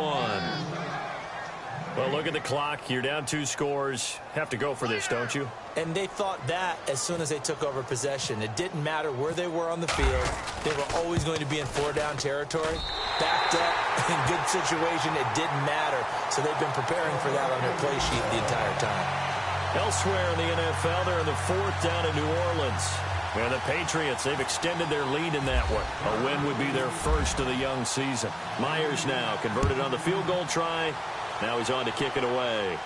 Well, look at the clock. You're down 2 scores. Have to go for this, don't you? And they thought that as soon as they took over possession. It didn't matter where they were on the field. They were always going to be in 4-down territory. Backed up, in good situation, it didn't matter. So they've been preparing for that on their play sheet the entire time. Elsewhere in the NFL, they're in the 4th down in New Orleans. And the Patriots, they've extended their lead in that one. A win would be their first of the young season. Myers now converted on the field goal try. Now he's on to kick it away.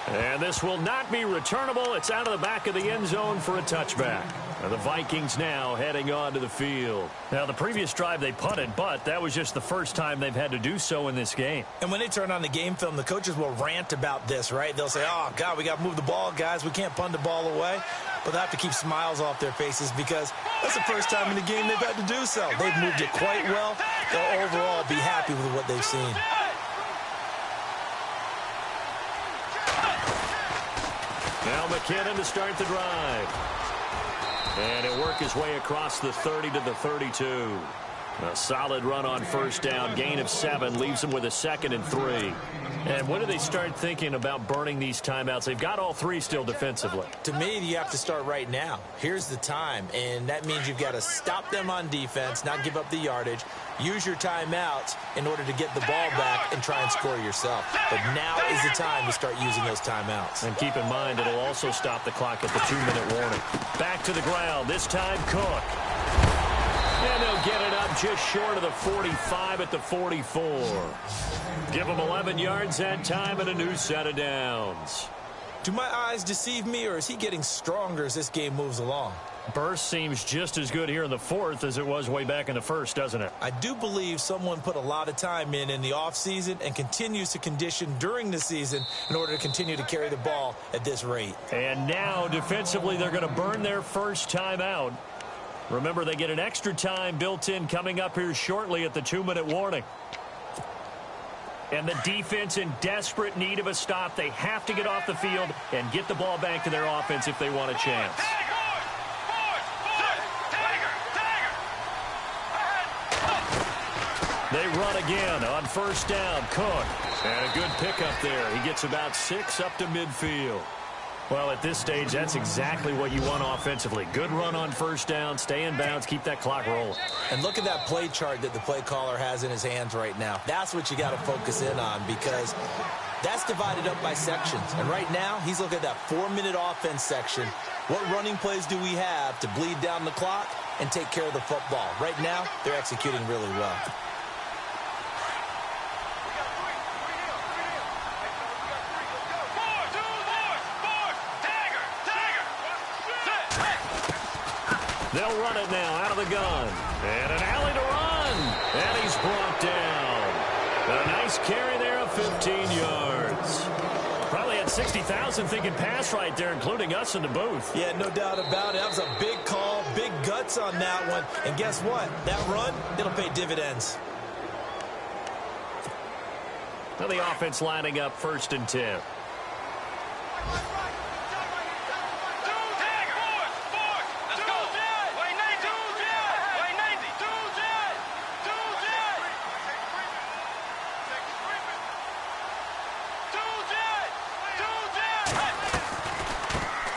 And this will not be returnable. It's out of the back of the end zone for a touchback. And the Vikings now heading onto the field. Now, the previous drive they punted, but that was just the first time they've had to do so in this game. And when they turn on the game film, the coaches will rant about this, right? They'll say, oh, God, we got to move the ball, guys. We can't punt the ball away. But they have to keep smiles off their faces because that's the first time in the game they've had to do so. They've moved it quite well. They'll overall be happy with what they've seen. Now McKinnon to start the drive. And he'll work his way across the 30 to the 32. A solid run on first down. Gain of 7 leaves them with a 2nd and 3. And when do they start thinking about burning these timeouts? They've got all 3 still defensively. To me, you have to start right now. Here's the time, and that means you've got to stop them on defense, not give up the yardage, use your timeouts in order to get the ball back and try and score yourself. But now is the time to start using those timeouts. And keep in mind, it'll also stop the clock at the 2-minute warning. Back to the ground, this time Cook. And they'll get it up just short of the 45 at the 44. Give them 11 yards that time and a new set of downs. Do my eyes deceive me, or is he getting stronger as this game moves along? Burst seems just as good here in the 4th as it was way back in the 1st, doesn't it? I do believe someone put a lot of time in the offseason and continues to condition during the season in order to continue to carry the ball at this rate. And now, defensively, they're going to burn their first time out. Remember, they get an extra time built in coming up here shortly at the 2-minute warning. And the defense in desperate need of a stop. They have to get off the field and get the ball back to their offense if they want a chance. They run again on first down. Cook. And a good pickup there. He gets about 6 up to midfield. Well, at this stage, that's exactly what you want offensively. Good run on first down, stay in bounds, keep that clock rolling. And look at that play chart that the play caller has in his hands right now. That's what you got to focus in on because that's divided up by sections. And right now, he's looking at that 4-minute offense section. What running plays do we have to bleed down the clock and take care of the football? Right now, they're executing really well. They'll run it now out of the gun. And an alley to run. And he's brought down. A nice carry there of 15 yards. Probably had 60,000 thinking pass right there, including us in the booth. Yeah, no doubt about it. That was a big call, big guts on that one. And guess what? That run, it'll pay dividends. Now the offense lining up 1st and 10.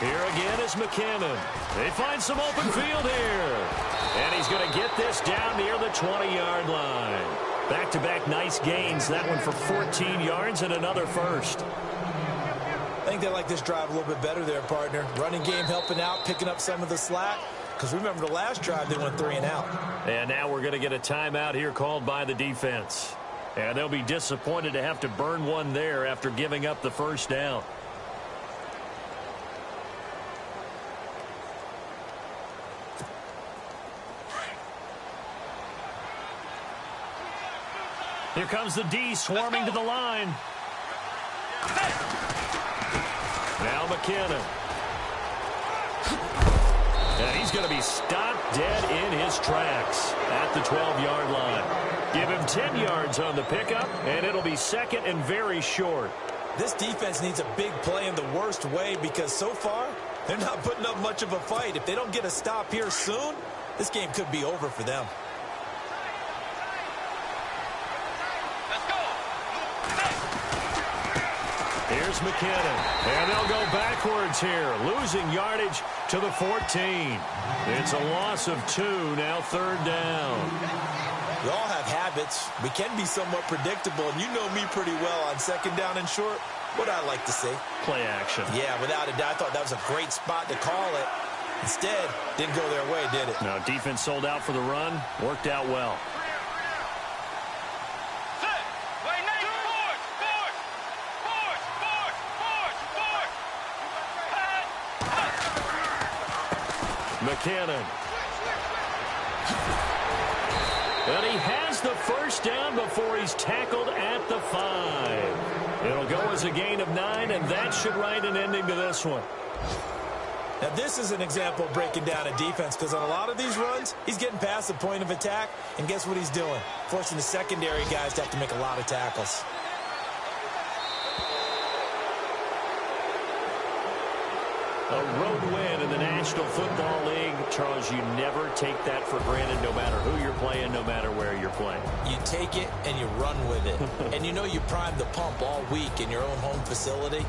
Here again is McKinnon. They find some open field here. And he's going to get this down near the 20-yard line. Back-to-back nice gains. That one for 14 yards and another first. I think they like this drive a little bit better there, partner. Running game helping out, picking up some of the slack. Because remember the last drive, they went 3 and out. And now we're going to get a timeout here called by the defense. And they'll be disappointed to have to burn one there after giving up the first down. Here comes the D swarming to the line. Now McKinnon. And he's going to be stopped dead in his tracks at the 12-yard line. Give him 10 yards on the pickup, and it'll be second and very short. This defense needs a big play in the worst way because so far, they're not putting up much of a fight. If they don't get a stop here soon, this game could be over for them. Here's McKinnon, and they'll go backwards here, losing yardage to the 14. It's a loss of 2, now third down. We all have habits. We can be somewhat predictable, and you know me pretty well on second down and short. What I like to see. Play action. Yeah, without a doubt, I thought that was a great spot to call it. Instead, didn't go their way, did it? No, defense sold out for the run, worked out well. McKinnon. And he has the first down before he's tackled at the 5. It'll go as a gain of 9, and that should write an ending to this one. Now, this is an example of breaking down a defense because on a lot of these runs, he's getting past the point of attack, and guess what he's doing? Forcing the secondary guys to have to make a lot of tackles. A road win in the National Football League. Charles, you never take that for granted no matter who you're playing, no matter where you're playing. You take it and you run with it. And you know you primed the pump all week in your own home facility.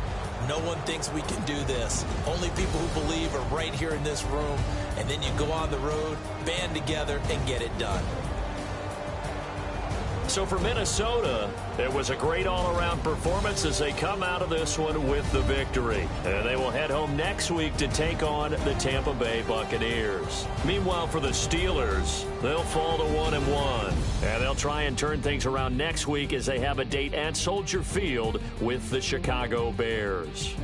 No one thinks we can do this. Only people who believe are right here in this room. And then you go on the road, band together, and get it done. So for Minnesota, it was a great all-around performance as they come out of this one with the victory. And they will head home next week to take on the Tampa Bay Buccaneers. Meanwhile, for the Steelers, they'll fall to 1-1. And they'll try and turn things around next week as they have a date at Soldier Field with the Chicago Bears.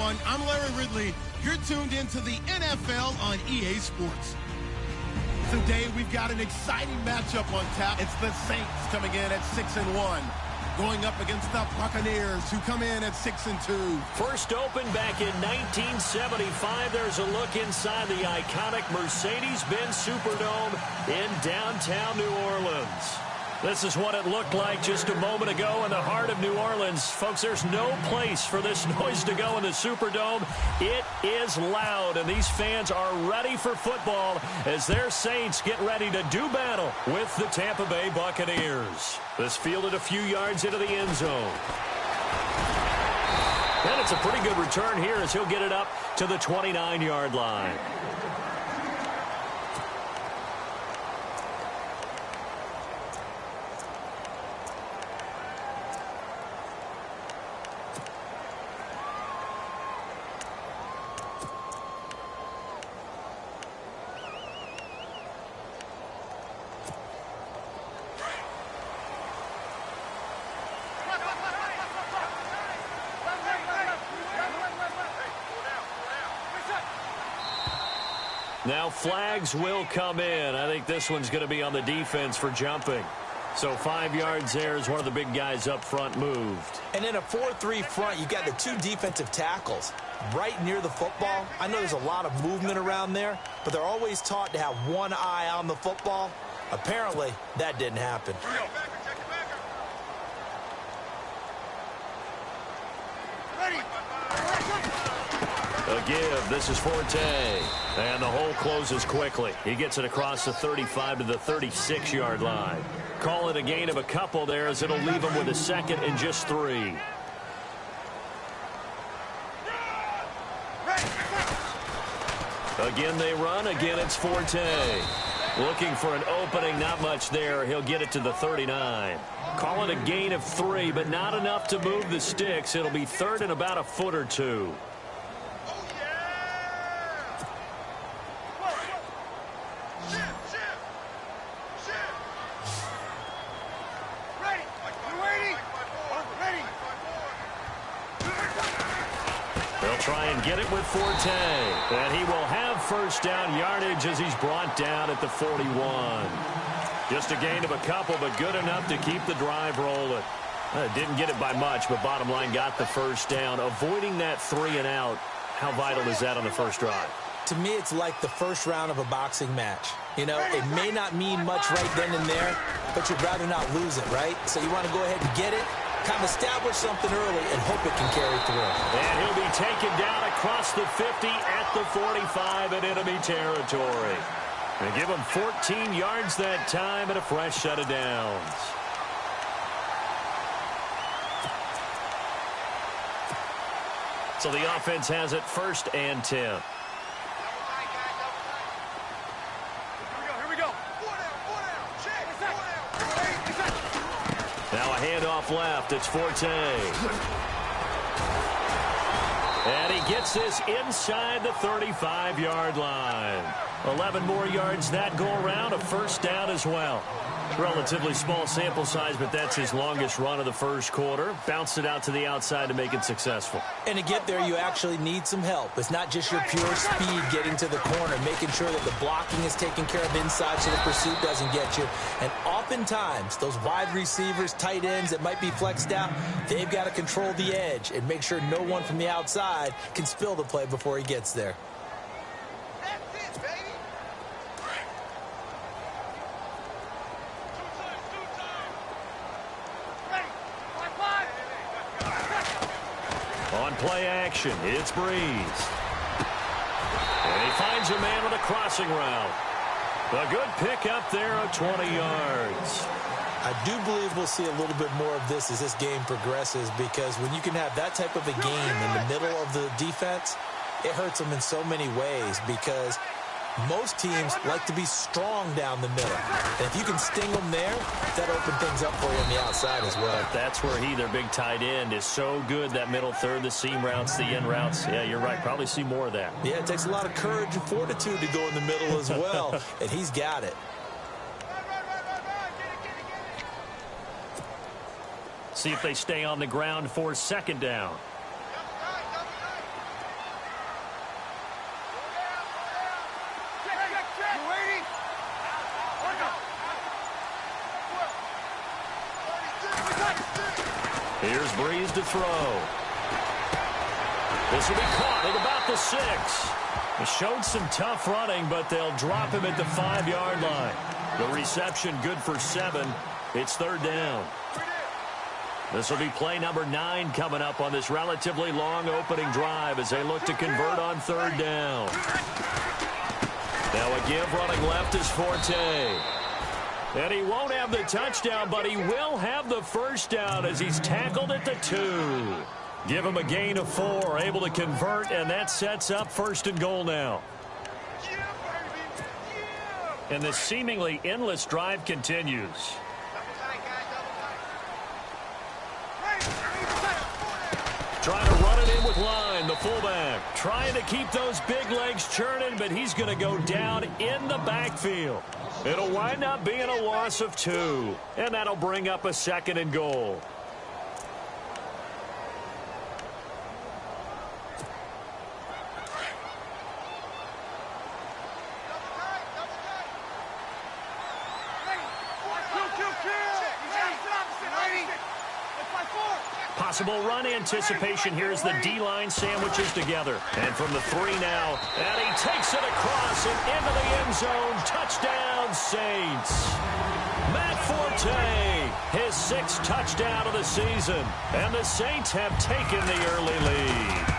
everyone. I'm Larry Ridley. You're tuned into the NFL on EA Sports. Today, we've got an exciting matchup on tap. It's the Saints coming in at 6-1, going up against the Buccaneers, who come in at 6-2. First opened back in 1975. There's a look inside the iconic Mercedes-Benz Superdome in downtown New Orleans. This is what it looked like just a moment ago in the heart of New Orleans. Folks, there's no place for this noise to go in the Superdome. It is loud, and these fans are ready for football as their Saints get ready to do battle with the Tampa Bay Buccaneers. This fielded a few yards into the end zone. And it's a pretty good return here as he'll get it up to the 29-yard line. Now flags will come in. I think this one's going to be on the defense for jumping. So 5 yards there as one of the big guys up front moved. And in a 4-3 front, you got the 2 defensive tackles right near the football. I know there's a lot of movement around there, but they're always taught to have one eye on the football. Apparently, that didn't happen. A give. This is Forte. And the hole closes quickly. He gets it across the 35 to the 36-yard line. Call it a gain of a couple there as it'll leave him with a second and just 3. Again they run. Again it's Forte. Looking for an opening. Not much there. He'll get it to the 39. Call it a gain of 3, but not enough to move the sticks. It'll be third and about a foot or 2. Try and get it with Forte. And he will have first down yardage as he's brought down at the 41. Just a gain of a couple, but good enough to keep the drive rolling. Didn't get it by much, but bottom line got the first down. Avoiding that 3 and out, how vital is that on the first drive? To me, it's like the first round of a boxing match. You know, it may not mean much right then and there, but you'd rather not lose it, right? So you want to go ahead and get it, kind of establish something early, and hope it can carry through. And he'll be taken down across the 50 at the 45 in enemy territory. They give him 14 yards that time and a fresh set of downs. So the offense has it 1st and 10. Now a handoff left. It's Forte. And he gets this inside the 35-yard line. 11 more yards that go around. A first down as well. Relatively small sample size, but that's his longest run of the first quarter. Bounced it out to the outside to make it successful. And to get there, you actually need some help. It's not just your pure speed getting to the corner, making sure that the blocking is taken care of inside so the pursuit doesn't get you. And oftentimes, those wide receivers, tight ends that might be flexed out, they've got to control the edge and make sure no one from the outside can spill the play before he gets there. On play action, it's Breeze. And he finds a man on a crossing route. A good pick up there of 20 yards. I do believe we'll see a little bit more of this as this game progresses, because when you can have that type of a game in the middle of the defense, it hurts them in so many ways, because most teams like to be strong down the middle. And if you can sting them there, that opens things up for you on the outside as well. But that's where their big tight end, is so good. That middle third, the seam routes, the end routes. Yeah, you're right. Probably see more of that. Yeah, it takes a lot of courage and fortitude to go in the middle as well. And he's got it. See if they stay on the ground for second down. Here's Breeze to throw. This will be caught at about the 6. He showed some tough running, but they'll drop him at the 5-yard line. The reception good for 7. It's third down. This will be play number 9 coming up on this relatively long opening drive as they look to convert on third down. Now a give running left is Forte. And he won't have the touchdown, but he will have the first down as he's tackled at the 2. Give him a gain of 4, able to convert, and that sets up first and goal now. And the seemingly endless drive continues. Trying to run it in with Line, the fullback. Trying to keep those big legs churning, but he's going to go down in the backfield. It'll wind up being a loss of 2, and that'll bring up a second and goal. Possible run anticipation. Here's the D-line sandwiches together. And from the 3 now. And he takes it across and into the end zone. Touchdown, Saints. Matt Forte, his 6th touchdown of the season. And the Saints have taken the early lead.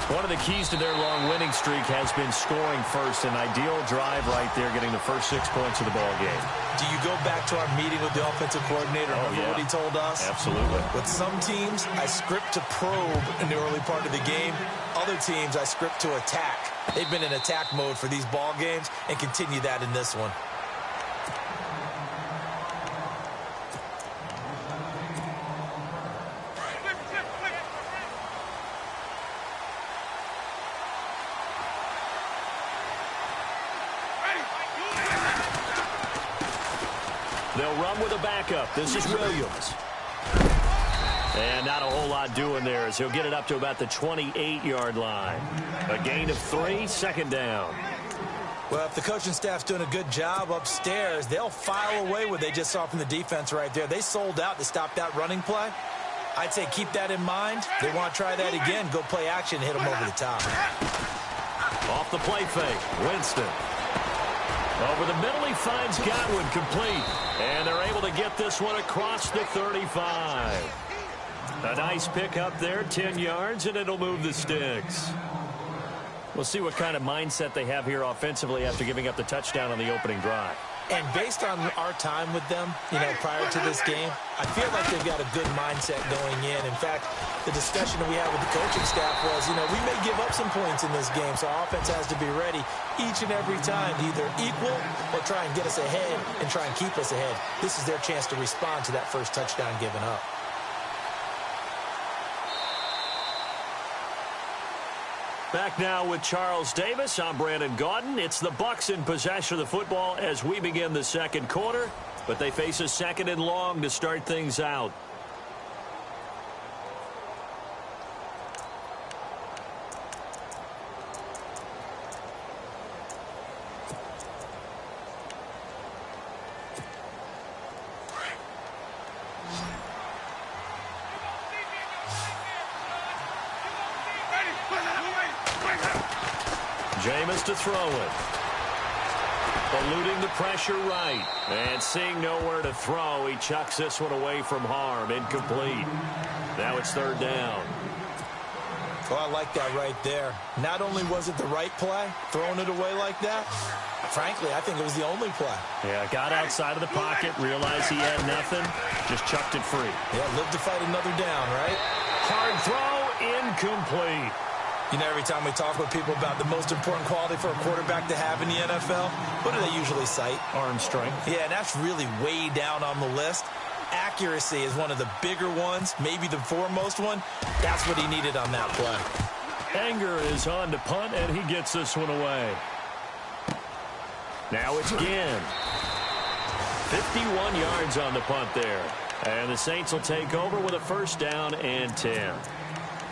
One of the keys to their long winning streak has been scoring first. An ideal drive right there, getting the first 6 points of the ball game. Do you go back to our meeting with the offensive coordinator? Remember what he told us? Absolutely. With some teams, I script to probe in the early part of the game. Other teams, I script to attack. They've been in attack mode for these ball games and continue that in this one. They'll run with a backup. This is Williams. And not a whole lot doing there as he'll get it up to about the 28-yard line. A gain of 3, second down. Well, if the coaching staff's doing a good job upstairs, they'll file away what they just saw from the defense right there. They sold out to stop that running play. I'd say keep that in mind. They want to try that again. Go play action and hit them over the top. Off the play fake, Winston. Over the middle, he finds Godwin complete. And they're able to get this one across the 35. A nice pick up there, 10 yards, and it'll move the sticks. We'll see what kind of mindset they have here offensively after giving up the touchdown on the opening drive. And based on our time with them, prior to this game, I feel like they've got a good mindset going in. In fact, the discussion that we had with the coaching staff was, we may give up some points in this game, so our offense has to be ready each and every time to either equal or try and get us ahead and try and keep us ahead. This is their chance to respond to that first touchdown given up. Back now with Charles Davis. I'm Brandon Gaudin. It's the Bucs in possession of the football as we begin the second quarter, but they face a second and long to start things out. Jameis to throw it. Eluding the pressure right. And seeing nowhere to throw, he chucks this one away from harm. Incomplete. Now it's third down. Well, I like that right there. Not only was it the right play, throwing it away like that, frankly, I think it was the only play. Yeah, got outside of the pocket, realized he had nothing, just chucked it free. Yeah, live to fight another down, right? Hard throw, incomplete. Every time we talk with people about the most important quality for a quarterback to have in the NFL, what do they usually cite? Arm strength. Yeah, and that's really way down on the list. Accuracy is one of the bigger ones, maybe the foremost one. That's what he needed on that play. Anger is on to punt, and he gets this one away. Now it's Ginn. 51 yards on the punt there. And the Saints will take over with a first down and 10.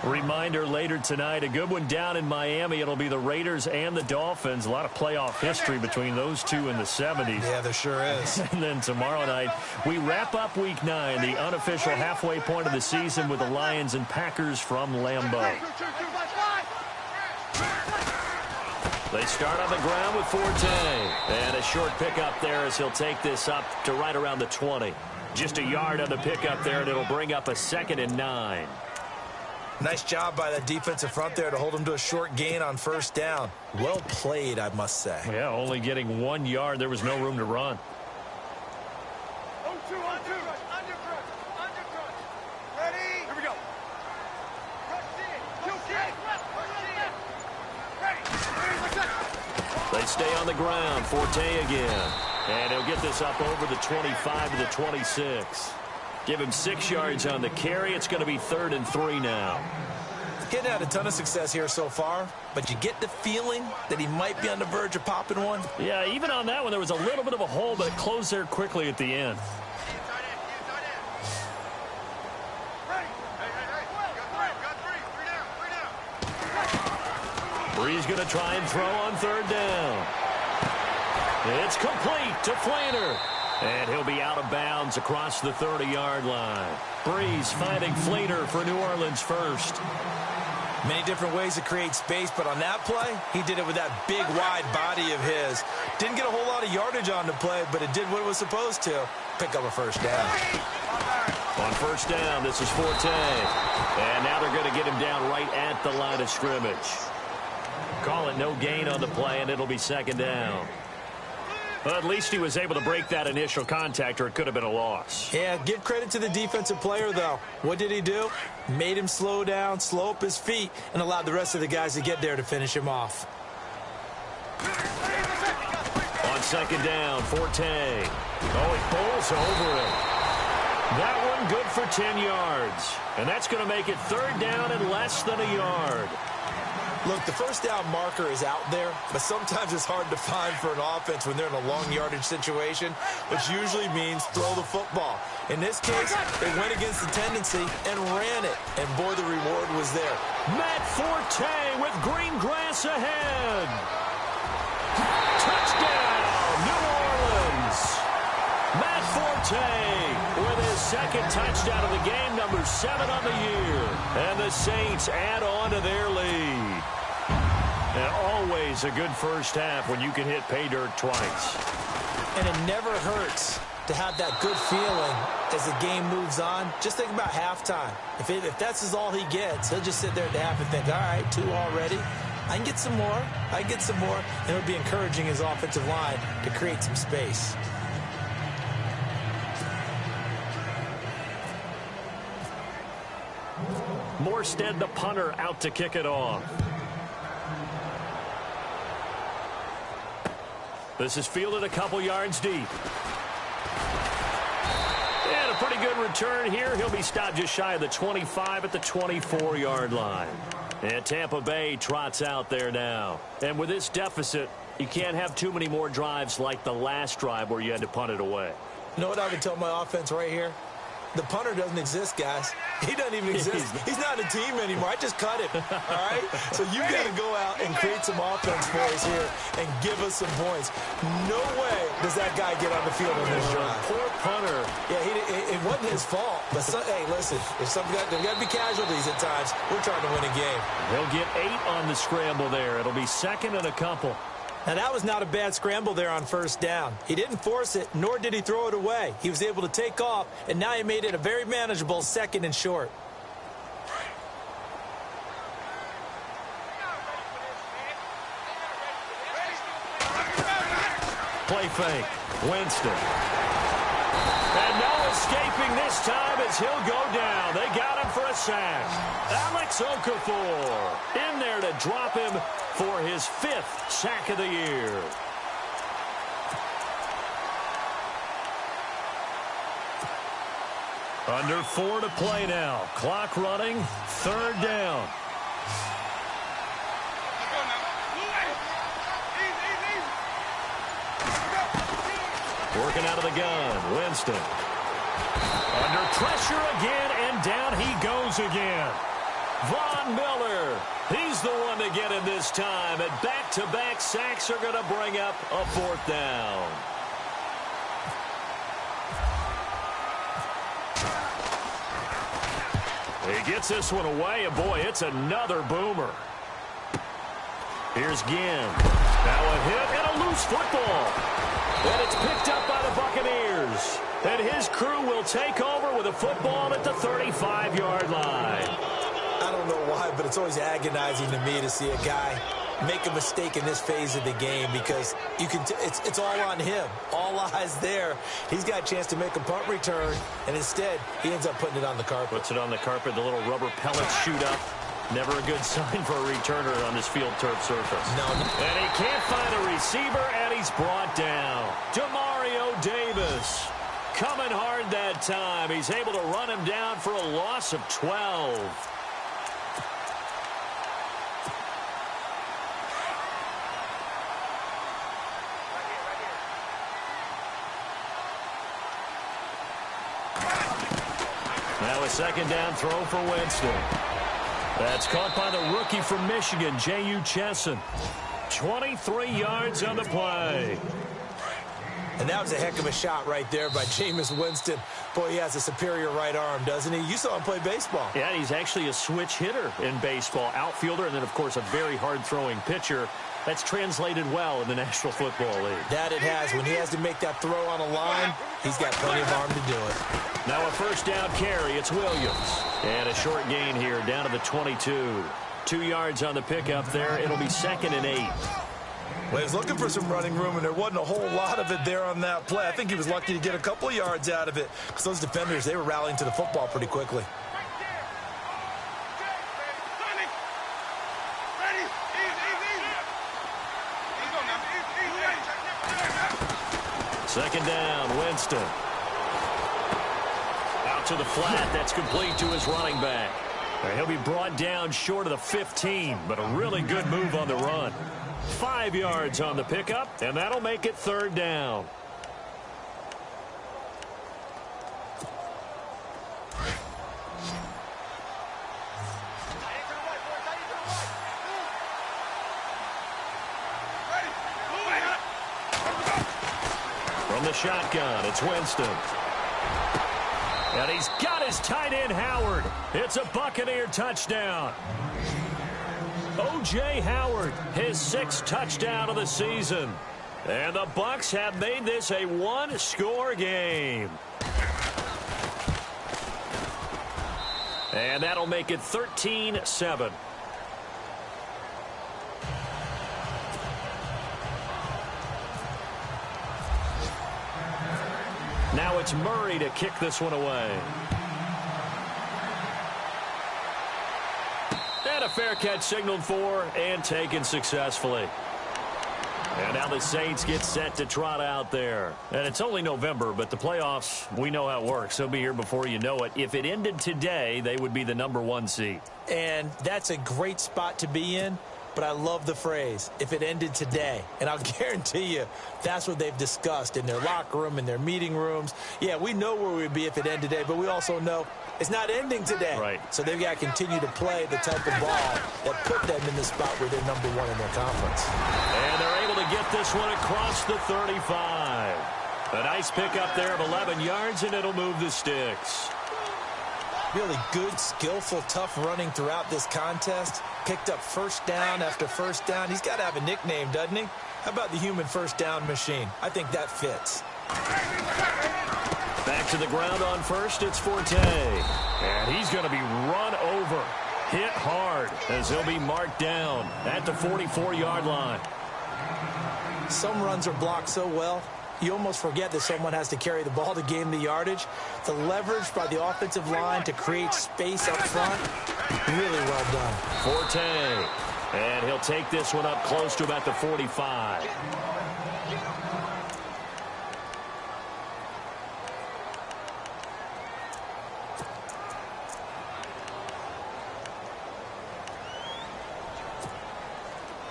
Reminder later tonight, a good one down in Miami. It'll be the Raiders and the Dolphins. A lot of playoff history between those two in the 70s. Yeah, there sure is. And then tomorrow night, we wrap up Week 9, the unofficial halfway point of the season with the Lions and Packers from Lambeau. They start on the ground with Forte. And a short pickup there as he'll take this up to right around the 20. Just a yard on the pickup there, and it'll bring up a 2nd and 9. Nice job by the defensive front there to hold him to a short gain on first down. Well played, I must say. Yeah, only getting 1 yard. There was no room to run. Ready? Here we go. They stay on the ground. Forte again. And he'll get this up over the 25 to the 26. Give him 6 yards on the carry. It's going to be 3rd and 3 now. Getting had a ton of success here so far, but you get the feeling that he might be on the verge of popping one. Yeah, even on that one, there was a little bit of a hole, but it closed there quickly at the end. Bree's going to try and throw on 3rd down. It's complete to Flanner. And he'll be out of bounds across the 30-yard line. Breeze finding Flanner for New Orleans first. Many different ways to create space, but on that play, he did it with that big, wide body of his. Didn't get a whole lot of yardage on the play, but it did what it was supposed to. Pick up a first down. On first down, this is Forte. And now they're going to get him down right at the line of scrimmage. Call it no gain on the play, and it'll be 2nd down. Well, at least he was able to break that initial contact, or it could have been a loss. Yeah, give credit to the defensive player, though. What did he do? Made him slow down, slow up his feet, and allowed the rest of the guys to get there to finish him off. On 2nd down, Forte. Oh, he bowls over him. That one good for 10 yards. And that's going to make it 3rd down and less than a yard. Look, the first down marker is out there, but sometimes it's hard to find for an offense when they're in a long yardage situation, which usually means throw the football. In this case, they went against the tendency and ran it, and boy, the reward was there. Matt Forte with green grass ahead. Touchdown, New Orleans. Matt Forte with his 2nd touchdown of the game, number 7 on the year. And the Saints add on to their lead. And always a good first half when you can hit pay dirt twice. And it never hurts to have that good feeling as the game moves on. Just think about halftime. If that's all he gets, he'll just sit there at the half and think, all right, 2 already. I can get some more. I can get some more. And it'll be encouraging his offensive line to create some space. Morstead, the punter, out to kick it off. This is fielded a couple yards deep. And a pretty good return here. He'll be stopped just shy of the 25 at the 24-yard line. And Tampa Bay trots out there now. And with this deficit, you can't have too many more drives like the last drive where you had to punt it away. You know what I would tell my offense right here? The punter doesn't exist, guys. He doesn't even exist. He's not a team anymore. I just cut him, all right? So you got to go out and create some offense for us here and give us some points. No way does that guy get on the field on this drive. Poor punter. Yeah, it wasn't his fault. But, hey, listen, there's got to be casualties at times. We're trying to win a game. He'll get 8 on the scramble there. It'll be 2nd and a couple. Now, that was not a bad scramble there on first down. He didn't force it, nor did he throw it away. He was able to take off, and now he made it a very manageable 2nd and short. Play fake. Winston. And no escaping this time as he'll go down. They got him for a sack. Alex Okafor in there to drop him for his 5th sack of the year. Under 4 to play now. Clock running. 3rd down. Working out of the gun. Winston. Under pressure again, and down he goes again. Von Miller. He's the one to get him this time. And back-to-back sacks are going to bring up a 4th down. He gets this one away, and boy, it's another boomer. Here's Ginn. Now a hit and a loose football. And it's picked up by the Buccaneers. And his crew will take over with a football at the 35-yard line. I don't know why, but it's always agonizing to me to see a guy make a mistake in this phase of the game because you can. It's all on him. All eyes there. He's got a chance to make a punt return, and instead he ends up putting it on the carpet. Puts it on the carpet. The little rubber pellets shoot up. Never a good sign for a returner on this field turf surface. No. And he can't find a receiver, and he's brought down. Demario Davis coming hard that time. He's able to run him down for a loss of 12. Now a 2nd down throw for Winston. That's caught by the rookie from Michigan, J.U. Chesson. 23 yards on the play. And that was a heck of a shot right there by Jameis Winston. Boy, he has a superior right arm, doesn't he? You saw him play baseball. Yeah, he's actually a switch hitter in baseball. Outfielder, and then, of course, a very hard-throwing pitcher. That's translated well in the National Football League. That it has. When he has to make that throw on a line, he's got plenty of arm to do it. Now a 1st down carry. It's Williams. And a short gain here down to the 22. 2 yards on the pickup there. It'll be 2nd and 8. Well, he was looking for some running room, and there wasn't a whole lot of it there on that play. I think he was lucky to get a couple of yards out of it because those defenders, they were rallying to the football pretty quickly. Second down, Winston. Out to the flat. That's complete to his running back. He'll be brought down short of the 15, but a really good move on the run. 5 yards on the pickup, and that'll make it 3rd down. From the shotgun, it's Winston. And he's got his tight end, Howard. It's a Buccaneer touchdown. O.J. Howard, his 6th touchdown of the season. And the Bucs have made this a 1-score game. And that'll make it 13-7. Now it's Murray to kick this one away. And a fair catch signaled for and taken successfully. And now the Saints get set to trot out there. And it's only November, but the playoffs, we know how it works. They'll be here before you know it. If it ended today, they would be the #1 seed. And that's a great spot to be in. But I love the phrase, if it ended today. And I'll guarantee you, that's what they've discussed in their locker room, in their meeting rooms. Yeah, we know where we'd be if it ended today, but we also know it's not ending today. Right. So they've got to continue to play the type of ball that put them in the spot where they're #1 in their conference. And they're able to get this one across the 35. A nice pickup there of 11 yards, and it'll move the sticks. Really good, skillful, tough running throughout this contest. Picked up first down after first down. He's got to have a nickname, doesn't he? How about the human first down machine? I think that fits. Back to the ground on first, it's Forte. And he's going to be run over. Hit hard as he'll be marked down at the 44-yard line. Some runs are blocked so well, you almost forget that someone has to carry the ball to gain the yardage. The leverage by the offensive line to create space up front, really well done. Forte, and he'll take this one up close to about the 45.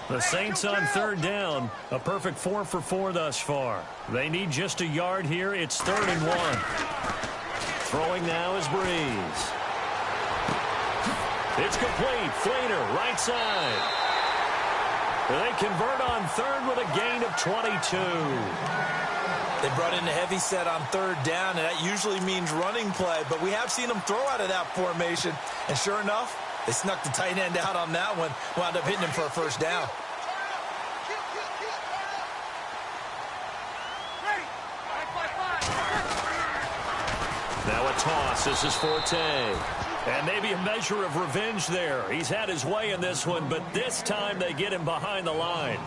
The Saints on third down, a perfect 4 for 4 thus far. They need just a yard here. It's 3rd and 1. Throwing now is Breeze. It's complete. Fleener, right side. They convert on third with a gain of 22. They brought in a heavy set on third down, and that usually means running play, but we have seen them throw out of that formation, and sure enough, they snuck the tight end out on that one, wound up hitting him for a first down. Now a toss. This is Forte. And maybe a measure of revenge there. He's had his way in this one, but this time they get him behind the line.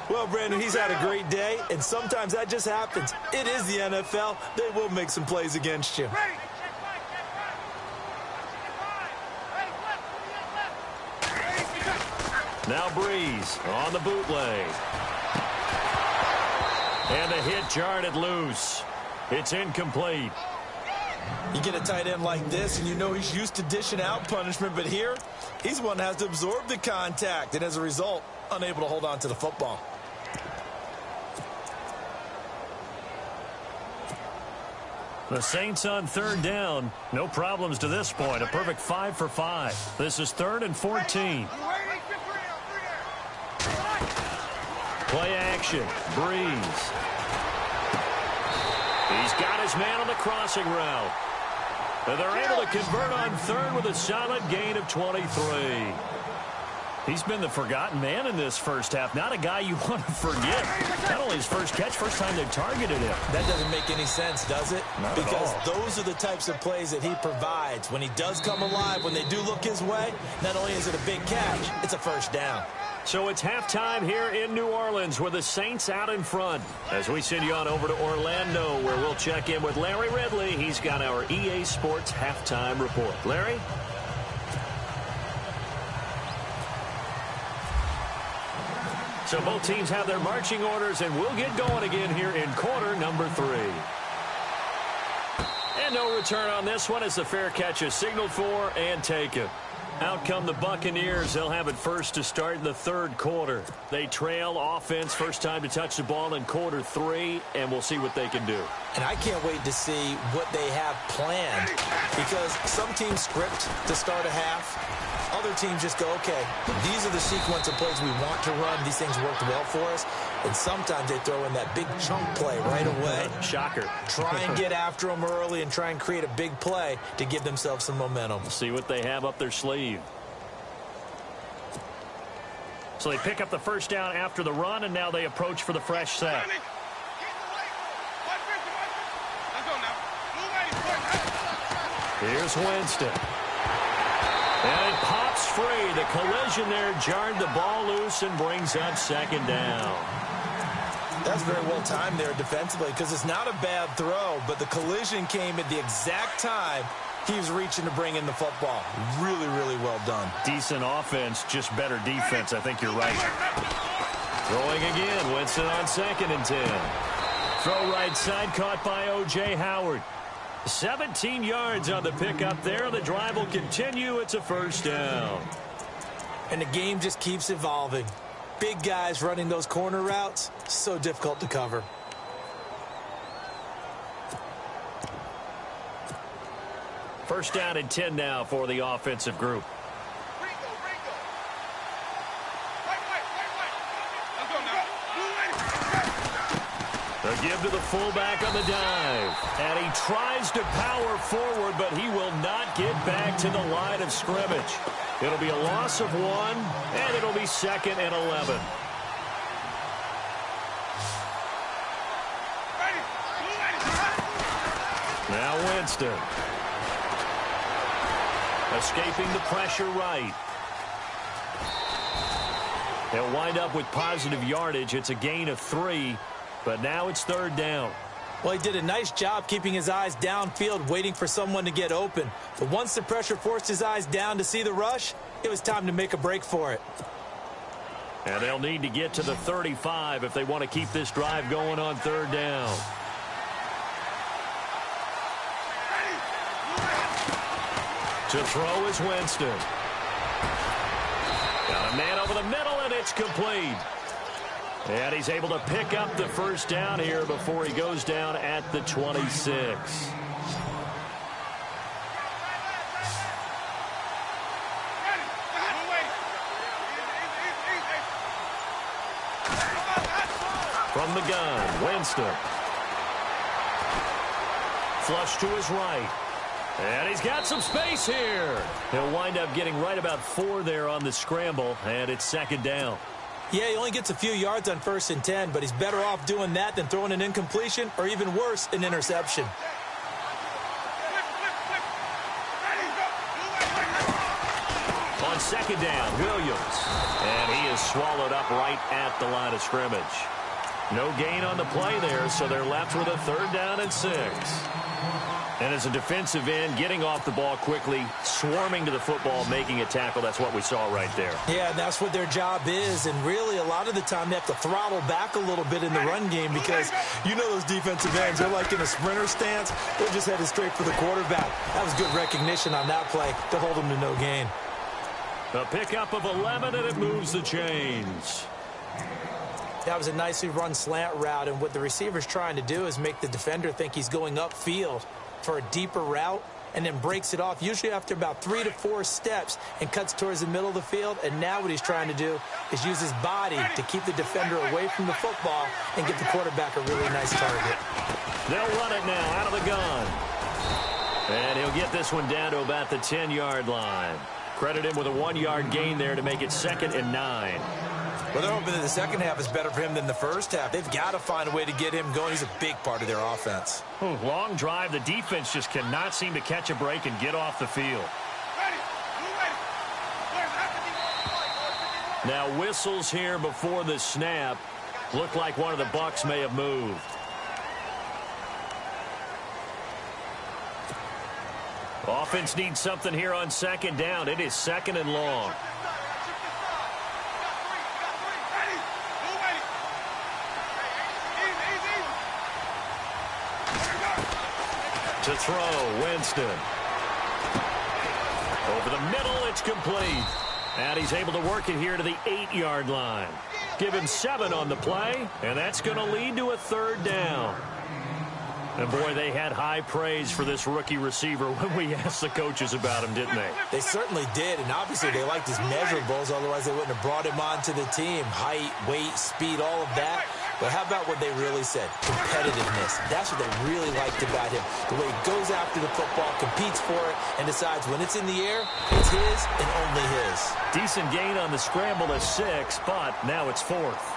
Well, Brandon, he's had a great day, and sometimes that just happens. It is the NFL. They will make some plays against you. Now Breeze on the bootleg. And the hit jarred it loose. It's incomplete. You get a tight end like this, and you know he's used to dishing out punishment, but here, he's the one that has to absorb the contact, and as a result, unable to hold on to the football. The Saints on third down. No problems to this point. A perfect 5 for 5. This is 3rd and 14. Play action. Breeze. He's got his man on the crossing route. And they're able to convert on third with a solid gain of 23. He's been the forgotten man in this first half. Not a guy you want to forget. Not only his first catch, first time they've targeted him. That doesn't make any sense, does it? Not because at all. Those are the types of plays that he provides. When he does come alive, when they do look his way, not only is it a big catch, it's a first down. So it's halftime here in New Orleans with the Saints out in front. As we send you on over to Orlando, where we'll check in with Larry Ridley. He's got our EA Sports halftime report. Larry? So both teams have their marching orders, and we'll get going again here in quarter number 3. And no return on this one as the fair catch is signaled for and taken. Out come the Buccaneers. They'll have it first to start in the third quarter. They trail offense, first time to touch the ball in quarter 3, and we'll see what they can do. And I can't wait to see what they have planned, because some teams script to start a half. Other teams just go, okay, these are the sequence of plays we want to run. These things worked well for us. And sometimes they throw in that big chunk play right away. Shocker. Try and get after them early and try and create a big play to give themselves some momentum. See what they have up their sleeve. So they pick up the first down after the run, and now they approach for the fresh set. Here's Winston. And it pops free. The collision there jarred the ball loose and brings up second down. That's very well timed there defensively, because it's not a bad throw, but the collision came at the exact time he was reaching to bring in the football. Really, really well done. Decent offense, just better defense. I think you're right. Throwing again. Winston on 2nd and 10. Throw right side, caught by O.J. Howard. 17 yards on the pickup there. The drive will continue. It's a first down. And the game just keeps evolving. Big guys running those corner routes, so difficult to cover. First down and 10 now for the offensive group. The give to the fullback on the dive. And he tries to power forward, but he will not get back to the line of scrimmage. It'll be a loss of 1, and it'll be 2nd and 11. Now Winston. Escaping the pressure right. They'll wind up with positive yardage. It's a gain of 3, but now it's 3rd down. Well, he did a nice job keeping his eyes downfield, waiting for someone to get open. But once the pressure forced his eyes down to see the rush, it was time to make a break for it. And they'll need to get to the 35 if they want to keep this drive going on 3rd down. To throw is Winston. Got a man over the middle, and it's complete. And he's able to pick up the first down here before he goes down at the 26. From the gun, Winston. Flush to his right. And he's got some space here. He'll wind up getting right about 4 there on the scramble, and it's second down. Yeah, he only gets a few yards on 1st and 10, but he's better off doing that than throwing an incompletion or even worse, an interception. On second down, Williams. And he is swallowed up right at the line of scrimmage. No gain on the play there, so they're left with a 3rd down and 6. And as a defensive end, getting off the ball quickly, swarming to the football, making a tackle, that's what we saw right there. Yeah, that's what their job is. And really, a lot of the time, they have to throttle back a little bit in the run game because you know those defensive ends, they're like in a sprinter stance. They're just headed straight for the quarterback. That was good recognition on that play to hold them to no gain. A pickup of 11, and it moves the chains. That was a nicely run slant route, and what the receiver's trying to do is make the defender think he's going upfield for a deeper route, and then breaks it off, usually after about 3 to 4 steps, and cuts towards the middle of the field. And now what he's trying to do is use his body to keep the defender away from the football and get the quarterback a really nice target. They'll run it now out of the gun. And he'll get this one down to about the 10-yard line. Credit him with a 1-yard gain there to make it 2nd and 9. Well, they're hoping that the second half is better for him than the first half. They've got to find a way to get him going. He's a big part of their offense. Long drive. The defense just cannot seem to catch a break and get off the field. Now whistles here before the snap. Looked like one of the Bucs may have moved. Offense needs something here on second down. It is 2nd and long. To throw, Winston. Over the middle, it's complete. And he's able to work it here to the 8-yard line. Give him 7 on the play, and that's going to lead to a 3rd down. And, boy, they had high praise for this rookie receiver when we asked the coaches about him, didn't they? They certainly did, and obviously they liked his measurables. Otherwise, they wouldn't have brought him onto the team. Height, weight, speed, all of that. But how about what they really said? Competitiveness. That's what they really liked about him. The way he goes after the football, competes for it, and decides when it's in the air, it's his and only his. Decent gain on the scramble to 6, but now it's 4th.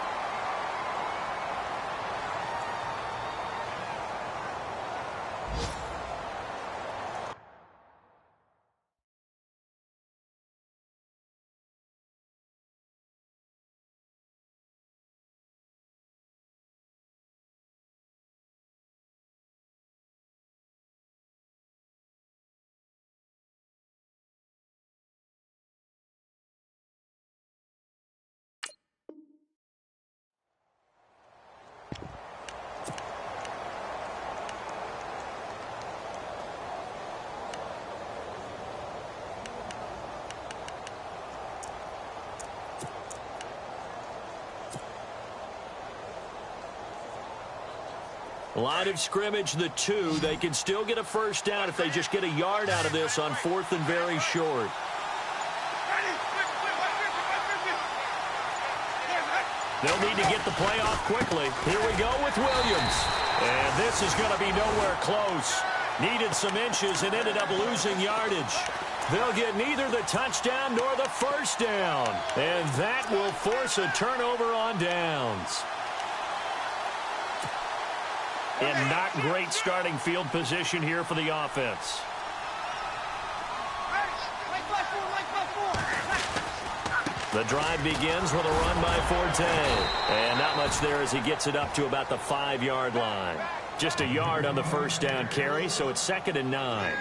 Line of scrimmage, the 2. They can still get a 1st down if they just get a yard out of this on 4th and very short. They'll need to get the play off quickly. Here we go with Williams. And this is going to be nowhere close. Needed some inches and ended up losing yardage. They'll get neither the touchdown nor the 1st down. And that will force a turnover on downs. And not great starting field position here for the offense. The drive begins with a run by Forte. And not much there as he gets it up to about the 5-yard line. Just a yard on the 1st down carry, so it's 2nd and 9.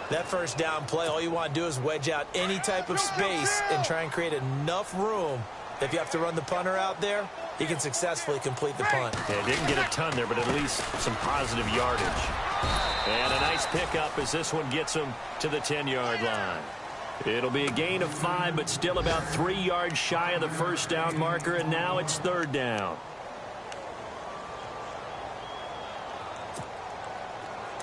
That 1st down play, all you want to do is wedge out any type of space and try and create enough room. If you have to run the punter out there, he can successfully complete the punt. Yeah, didn't get a ton there, but at least some positive yardage. And a nice pickup as this one gets him to the 10-yard line. It'll be a gain of 5, but still about 3 yards shy of the 1st down marker, and now it's 3rd down.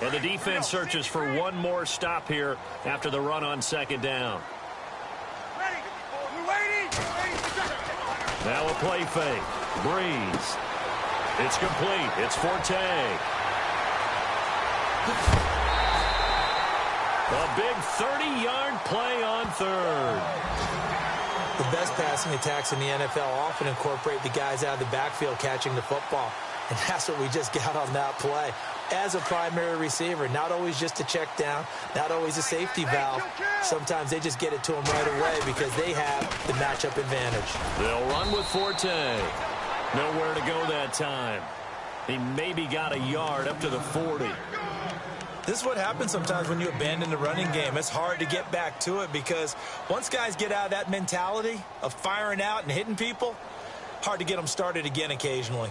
And the defense searches for one more stop here after the run on 2nd down. Now a play fake. Breeze. It's complete. It's Forte. A big 30-yard play on third. The best passing attacks in the NFL often incorporate the guys out of the backfield catching the football. And that's what we just got on that play. As a primary receiver, not always just a check down, not always a safety valve. Sometimes they just get it to them right away because they have the matchup advantage. They'll run with Forte. Nowhere to go that time. He maybe got a yard up to the 40. This is what happens sometimes when you abandon the running game. It's hard to get back to it because once guys get out of that mentality of firing out and hitting people, hard to get them started again occasionally.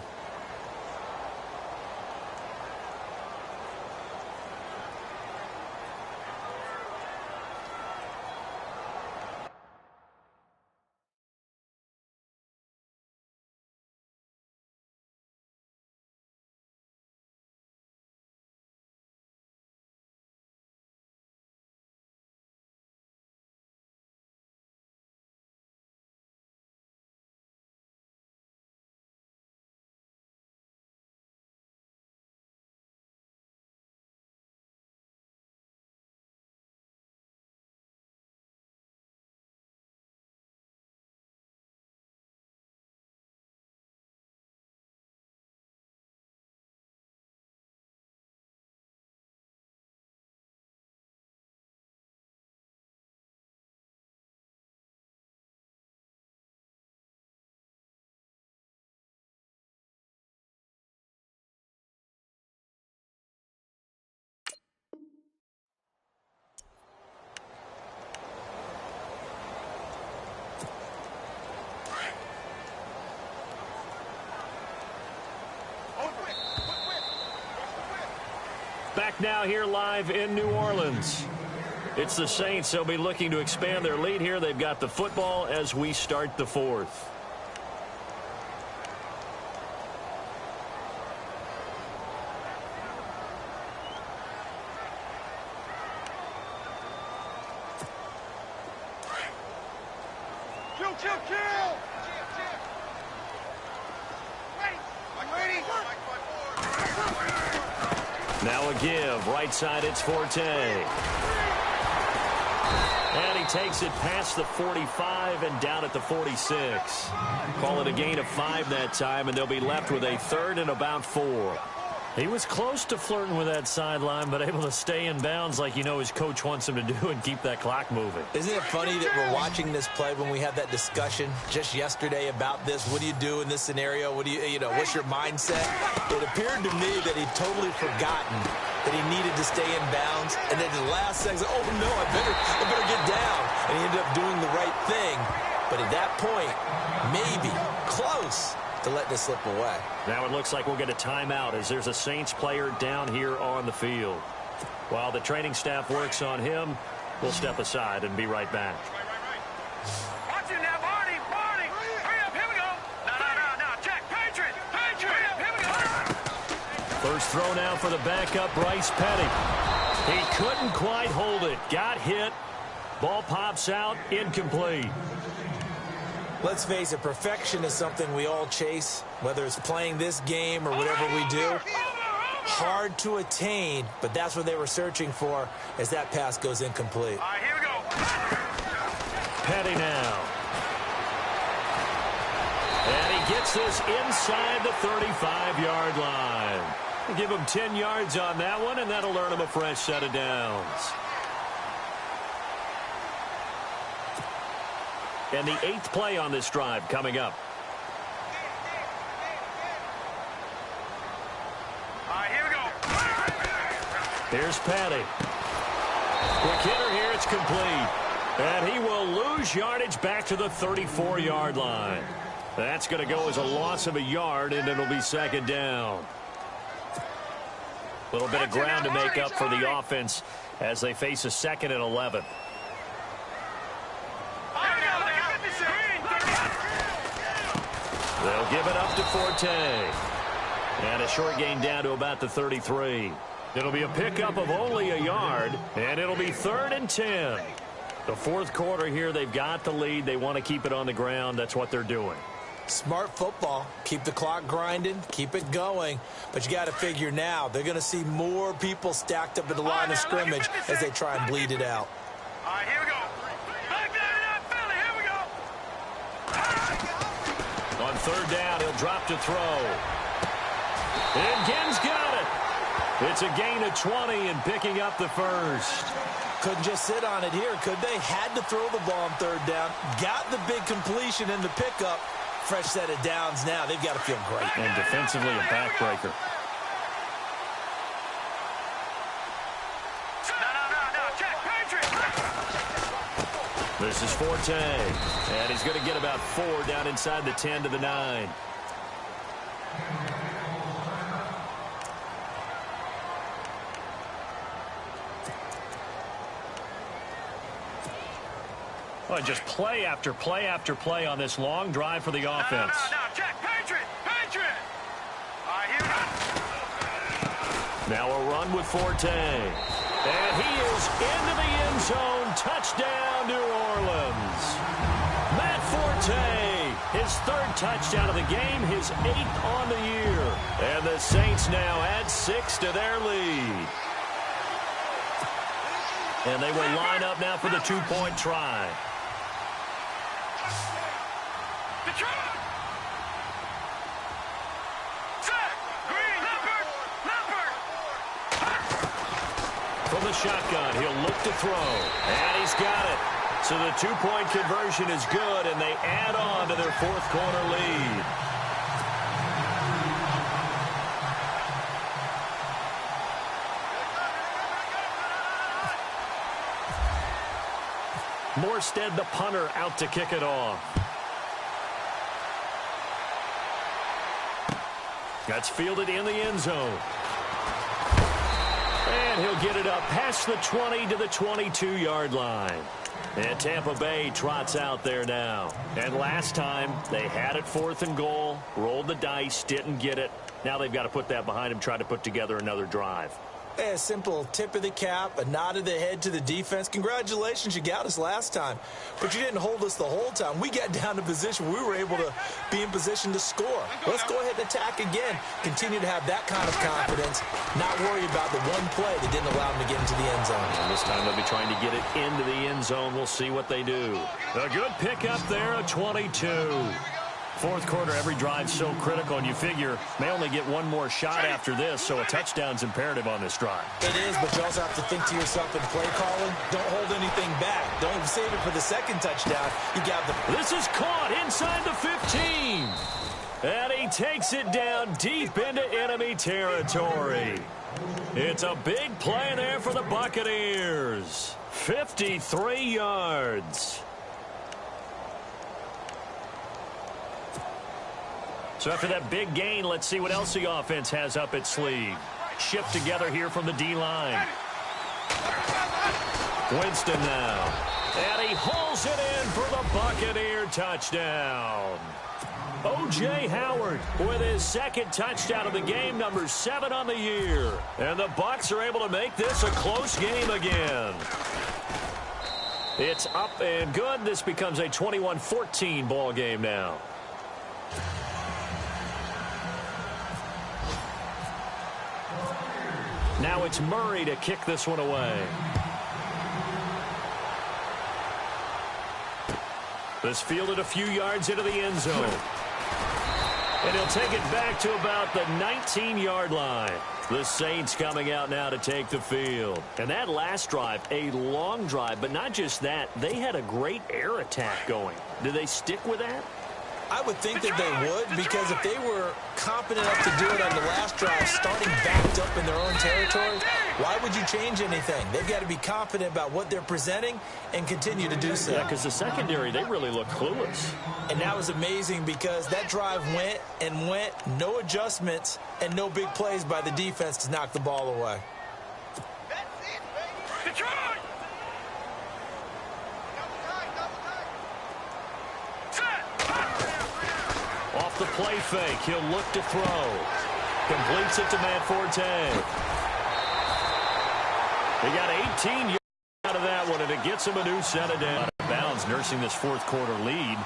Back now here live in New Orleans. It's the Saints. They'll be looking to expand their lead here. They've got the football as we start the fourth. Now a give. Right side, it's Forte. And he takes it past the 45 and down at the 46. Call it a gain of 5 that time, and they'll be left with a 3rd and about 4. He was close to flirting with that sideline, but able to stay in bounds like you know his coach wants him to do and keep that clock moving. Isn't it funny that we're watching this play when we had that discussion just yesterday about this? What do you do in this scenario? What do you know, what's your mindset? It appeared to me that he'd totally forgotten that he needed to stay in bounds. And then at the last second, oh, no, I better get down. And he ended up doing the right thing. But at that point, maybe, close to let this slip away. Now it looks like we'll get a timeout as there's a Saints player down here on the field. While the training staff works on him, we'll step aside and be right back. Watch him now, Barney! Hurry up, here we go! No, check, Patriot! Hurry up, here we go! First throw now for the backup, Bryce Petty. He couldn't quite hold it. Got hit. Ball pops out, incomplete. Let's face it, perfection is something we all chase, whether it's playing this game or whatever we do. Hard to attain, but that's what they were searching for as that pass goes incomplete. All right, here we go. Petty now. And he gets this inside the 35-yard line. We'll give him 10 yards on that one, and that'll earn him a fresh set of downs. And the 8th play on this drive coming up. All right, here we go. Here's Petty. Quick hitter here, it's complete. And he will lose yardage back to the 34-yard line. That's going to go as a loss of a yard, and it'll be 2nd down. A little bit of ground to make up for the offense as they face a 2nd and 11. They'll give it up to Forte. And a short gain down to about the 33. It'll be a pickup of only a yard, and it'll be 3rd and 10. The 4th quarter here, they've got the lead. They want to keep it on the ground. That's what they're doing. Smart football. Keep the clock grinding, keep it going. But you got to figure now, they're going to see more people stacked up at the line of scrimmage as they try and bleed it out. All right, here we go. Back down in that Philly. Here we go. On third down, he'll drop to throw. And Ginn's got it. It's a gain of 20 and picking up the first. Couldn't just sit on it here, could they? Had to throw the ball on third down. Got the big completion in the pickup. Fresh set of downs now. They've got to feel great. And defensively, a backbreaker. No. Check. Patriot. This is Forte. And he's going to get about 4 down inside the 10 to the 9. Well, just play after play after play on this long drive for the offense. No. Check. Patriot. All right, here we go. Now a run with Forte. And he is into the end zone. Touchdown, New Orleans. Matt Forte, his 3rd touchdown of the game, his 8th on the year. And the Saints now add 6 to their lead. And they will line up now for the 2-point try. From the shotgun, he'll look to throw. And he's got it. So the 2-point conversion is good, and they add on to their 4th quarter lead. Morstead, the punter, out to kick it off. That's fielded in the end zone. And he'll get it up past the 20 to the 22-yard line. And Tampa Bay trots out there now. And last time, they had it 4th and goal, rolled the dice, didn't get it. Now they've got to put that behind them, try to put together another drive. A simple tip of the cap, a nod of the head to the defense. Congratulations, you got us last time. But you didn't hold us the whole time. We got down to position. We were able to be in position to score. Let's go ahead and attack again. Continue to have that kind of confidence. Not worry about the one play that didn't allow them to get into the end zone. And this time they'll be trying to get it into the end zone. We'll see what they do. A good pickup there, a 22. 4th quarter, every drive so critical, and you figure may only get one more shot after this, so a touchdown's imperative on this drive. It is, but you also have to think to yourself in play calling, don't hold anything back. Don't save it for the 2nd touchdown. You got the... This is caught inside the 15. And he takes it down deep into enemy territory. It's a big play there for the Buccaneers. 53 yards. So after that big gain, let's see what else the offense has up its sleeve. Shift together here from the D-line. Winston now. And he hauls it in for the Buccaneer touchdown. O.J. Howard with his 2nd touchdown of the game, number 7 on the year. And the Bucs are able to make this a close game again. It's up and good. This becomes a 21-14 ball game now. Now it's Murray to kick this one away. This fielded a few yards into the end zone. And he'll take it back to about the 19-yard line. The Saints coming out now to take the field. And that last drive, a long drive, but not just that. They had a great air attack going. Did they stick with that? I would think that they would, because if they were competent enough to do it on the last drive, starting backed up in their own territory, why would you change anything? They've got to be confident about what they're presenting and continue to do so. Yeah, because the secondary, they really look clueless. And that was amazing because that drive went and went, no adjustments, and no big plays by the defense to knock the ball away. Off the play fake, he'll look to throw. Completes it to Matt Forte. He got 18 yards out of that one, and it gets him a new set of down. Out of bounds, nursing this 4th quarter lead.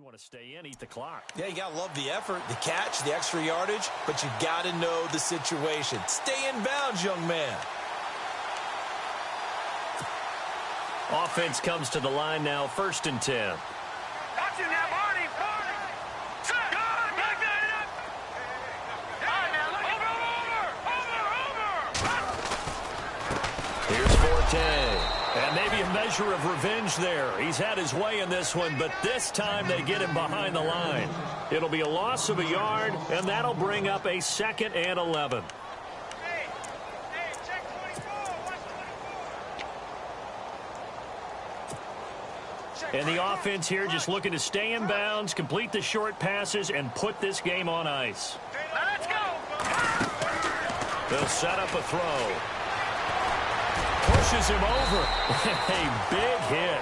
You want to stay in, eat the clock. Yeah, you got to love the effort, the catch, the extra yardage, but you got to know the situation. Stay in bounds, young man. Offense comes to the line now, 1st and 10. Watch it now, Barney. Set. Good. Back that up. All right, now, over. Here's Forte. And maybe a measure of revenge there. He's had his way in this one, but this time they get him behind the line. It'll be a loss of a yard, and that'll bring up a 2nd and 11. Hey, check 24. And the offense here just looking to stay in bounds, complete the short passes, and put this game on ice. Now let's go. They'll set up a throw. Pushes him over. A big hit.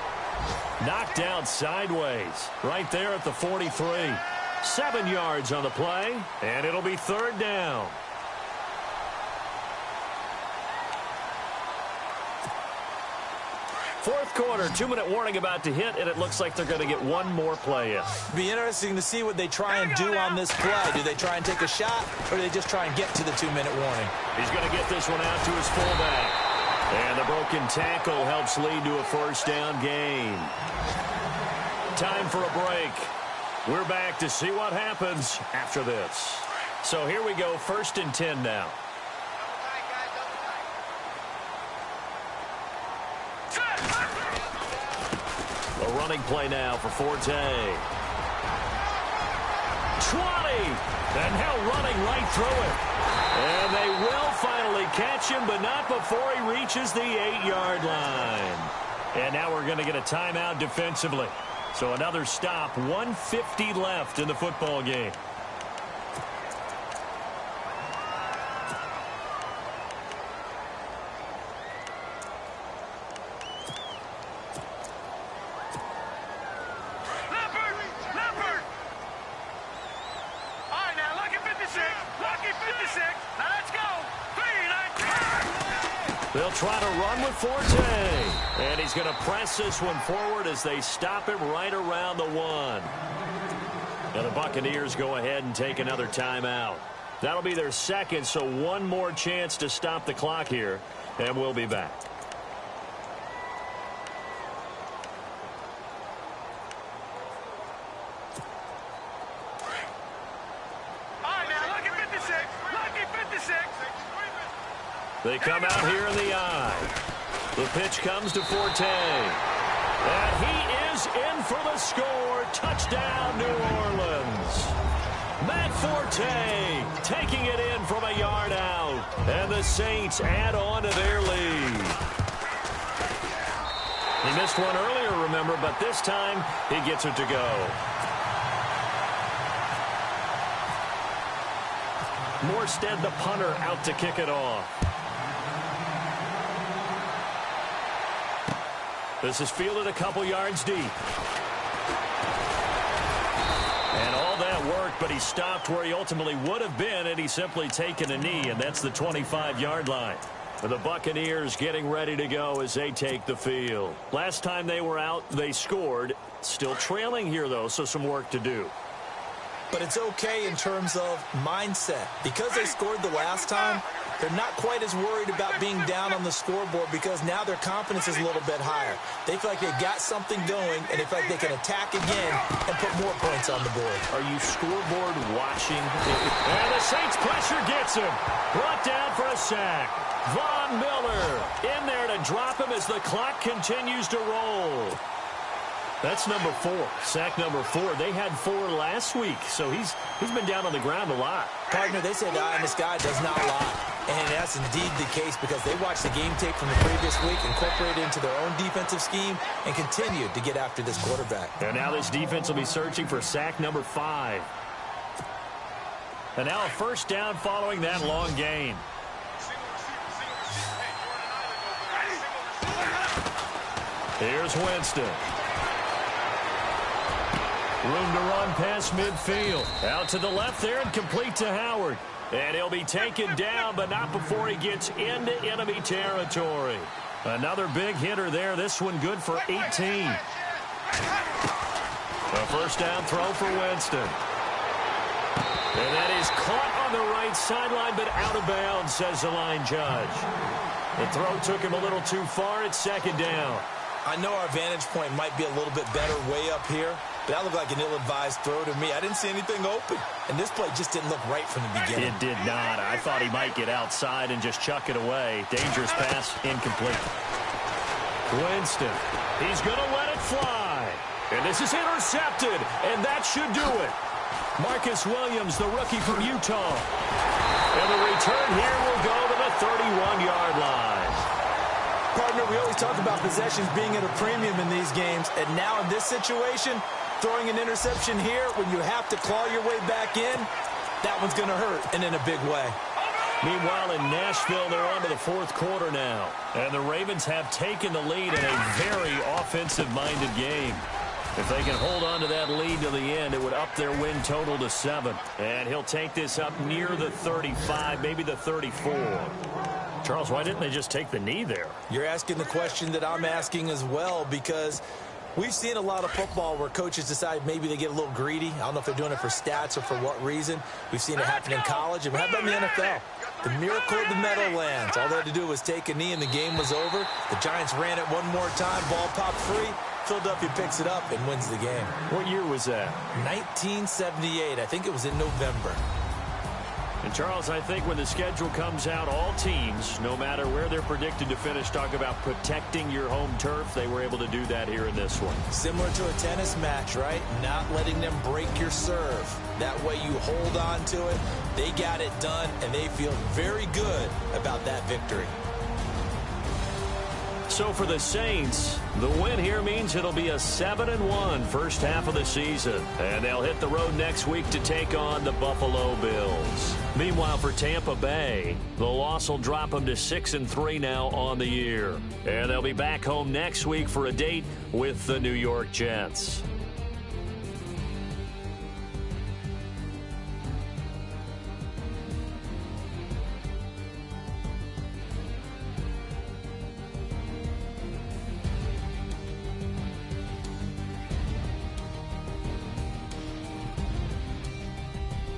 Knocked down sideways. Right there at the 43. 7 yards on the play, and it'll be 3rd down. Fourth quarter, 2-minute warning about to hit, and it looks like they're going to get one more play in. Be interesting to see what they try and do on this play. Do they try and take a shot, or do they just try and get to the 2-minute warning? He's going to get this one out to his fullback. And the broken tackle helps lead to a 1st down gain. Time for a break. We're back to see what happens after this. So here we go, 1st and 10 now. A running play now for Forte. 20! And now running right through it. And they will finally catch him, but not before he reaches the 8-yard line. And now we're going to get a timeout defensively. So another stop, 1:50 left in the football game. They'll try to run with Forte. And he's going to press this one forward as they stop him right around the 1. And the Buccaneers go ahead and take another timeout. That'll be their 2nd, so one more chance to stop the clock here. And we'll be back. They come out here in the eye. The pitch comes to Forte. And he is in for the score. Touchdown, New Orleans. Matt Forte taking it in from a yard out. And the Saints add on to their lead. He missed one earlier, remember, but this time he gets it to go. Morstead, the punter, out to kick it off. This is fielded a couple yards deep. And all that worked, but he stopped where he ultimately would have been, and he's simply taken a knee, and that's the 25-yard line. The Buccaneers getting ready to go as they take the field. Last time they were out, they scored. Still trailing here, though, so some work to do. But it's okay in terms of mindset. Because they scored the last time, they're not quite as worried about being down on the scoreboard because now their confidence is a little bit higher. They feel like they've got something going, and they feel like they can attack again and put more points on the board. Are you scoreboard watching? And the Saints pressure gets him. Brought down for a sack. Von Miller in there to drop him as the clock continues to roll. That's number 4. Sack number 4. They had 4 last week, so he's been down on the ground a lot. Partner, they say the eye in the sky does not lie. And that's indeed the case because they watched the game tape from the previous week, incorporated it into their own defensive scheme, and continued to get after this quarterback. And now this defense will be searching for sack number 5. And now a 1st down following that long gain. Here's Winston. Room to run past midfield. Out to the left there and complete to Howard. And he'll be taken down, but not before he gets into enemy territory. Another big hitter there. This one good for 18. A first down throw for Winston. And that is caught on the right sideline, but out of bounds, says the line judge. The throw took him a little too far. It's second down. I know our vantage point might be a little bit better way up here, but that looked like an ill-advised throw to me. I didn't see anything open, and this play just didn't look right from the beginning. It did not. I thought he might get outside and just chuck it away. Dangerous pass, incomplete. Winston, he's going to let it fly. And this is intercepted, and that should do it. Marcus Williams, the rookie from Utah. And the return here will go to the 31-yard line. Partner, we always talk about possessions being at a premium in these games, and now in this situation, throwing an interception here when you have to claw your way back in, that one's going to hurt, and in a big way. Meanwhile, in Nashville, they're on to the fourth quarter now. And the Ravens have taken the lead in a very offensive-minded game. If they can hold on to that lead to the end, it would up their win total to 7. And he'll take this up near the 35, maybe the 34. Charles, why didn't they just take the knee there? You're asking the question that I'm asking as well, because we've seen a lot of football where coaches decide maybe they get a little greedy. I don't know if they're doing it for stats or for what reason. We've seen it happen in college. And how about in the NFL? The miracle of the Meadowlands. All they had to do was take a knee and the game was over. The Giants ran it one more time. Ball popped free. Philadelphia picks it up and wins the game. What year was that? 1978. I think it was in November. And, Charles, I think when the schedule comes out, all teams, no matter where they're predicted to finish, talk about protecting your home turf. They were able to do that here in this one. Similar to a tennis match, right? Not letting them break your serve. That way you hold on to it. They got it done, and they feel very good about that victory. So for the Saints, the win here means it'll be a 7-1 first half of the season. And they'll hit the road next week to take on the Buffalo Bills. Meanwhile, for Tampa Bay, the loss will drop them to 6-3 now on the year. And they'll be back home next week for a date with the New York Jets.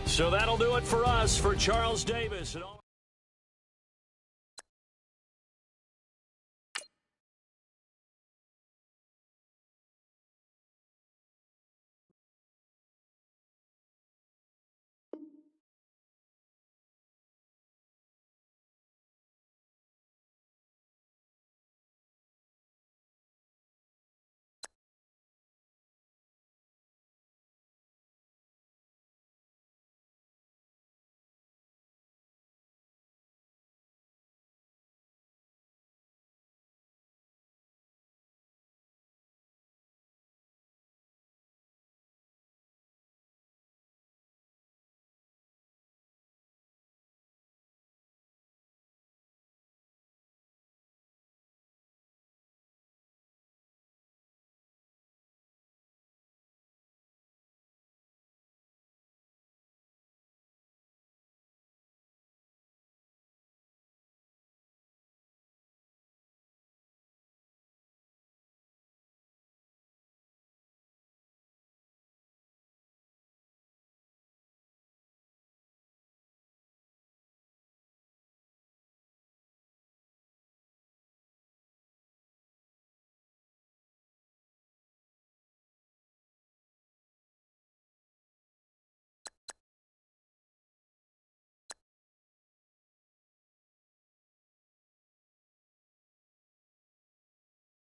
So that'll do it for us. For Charles Davis and all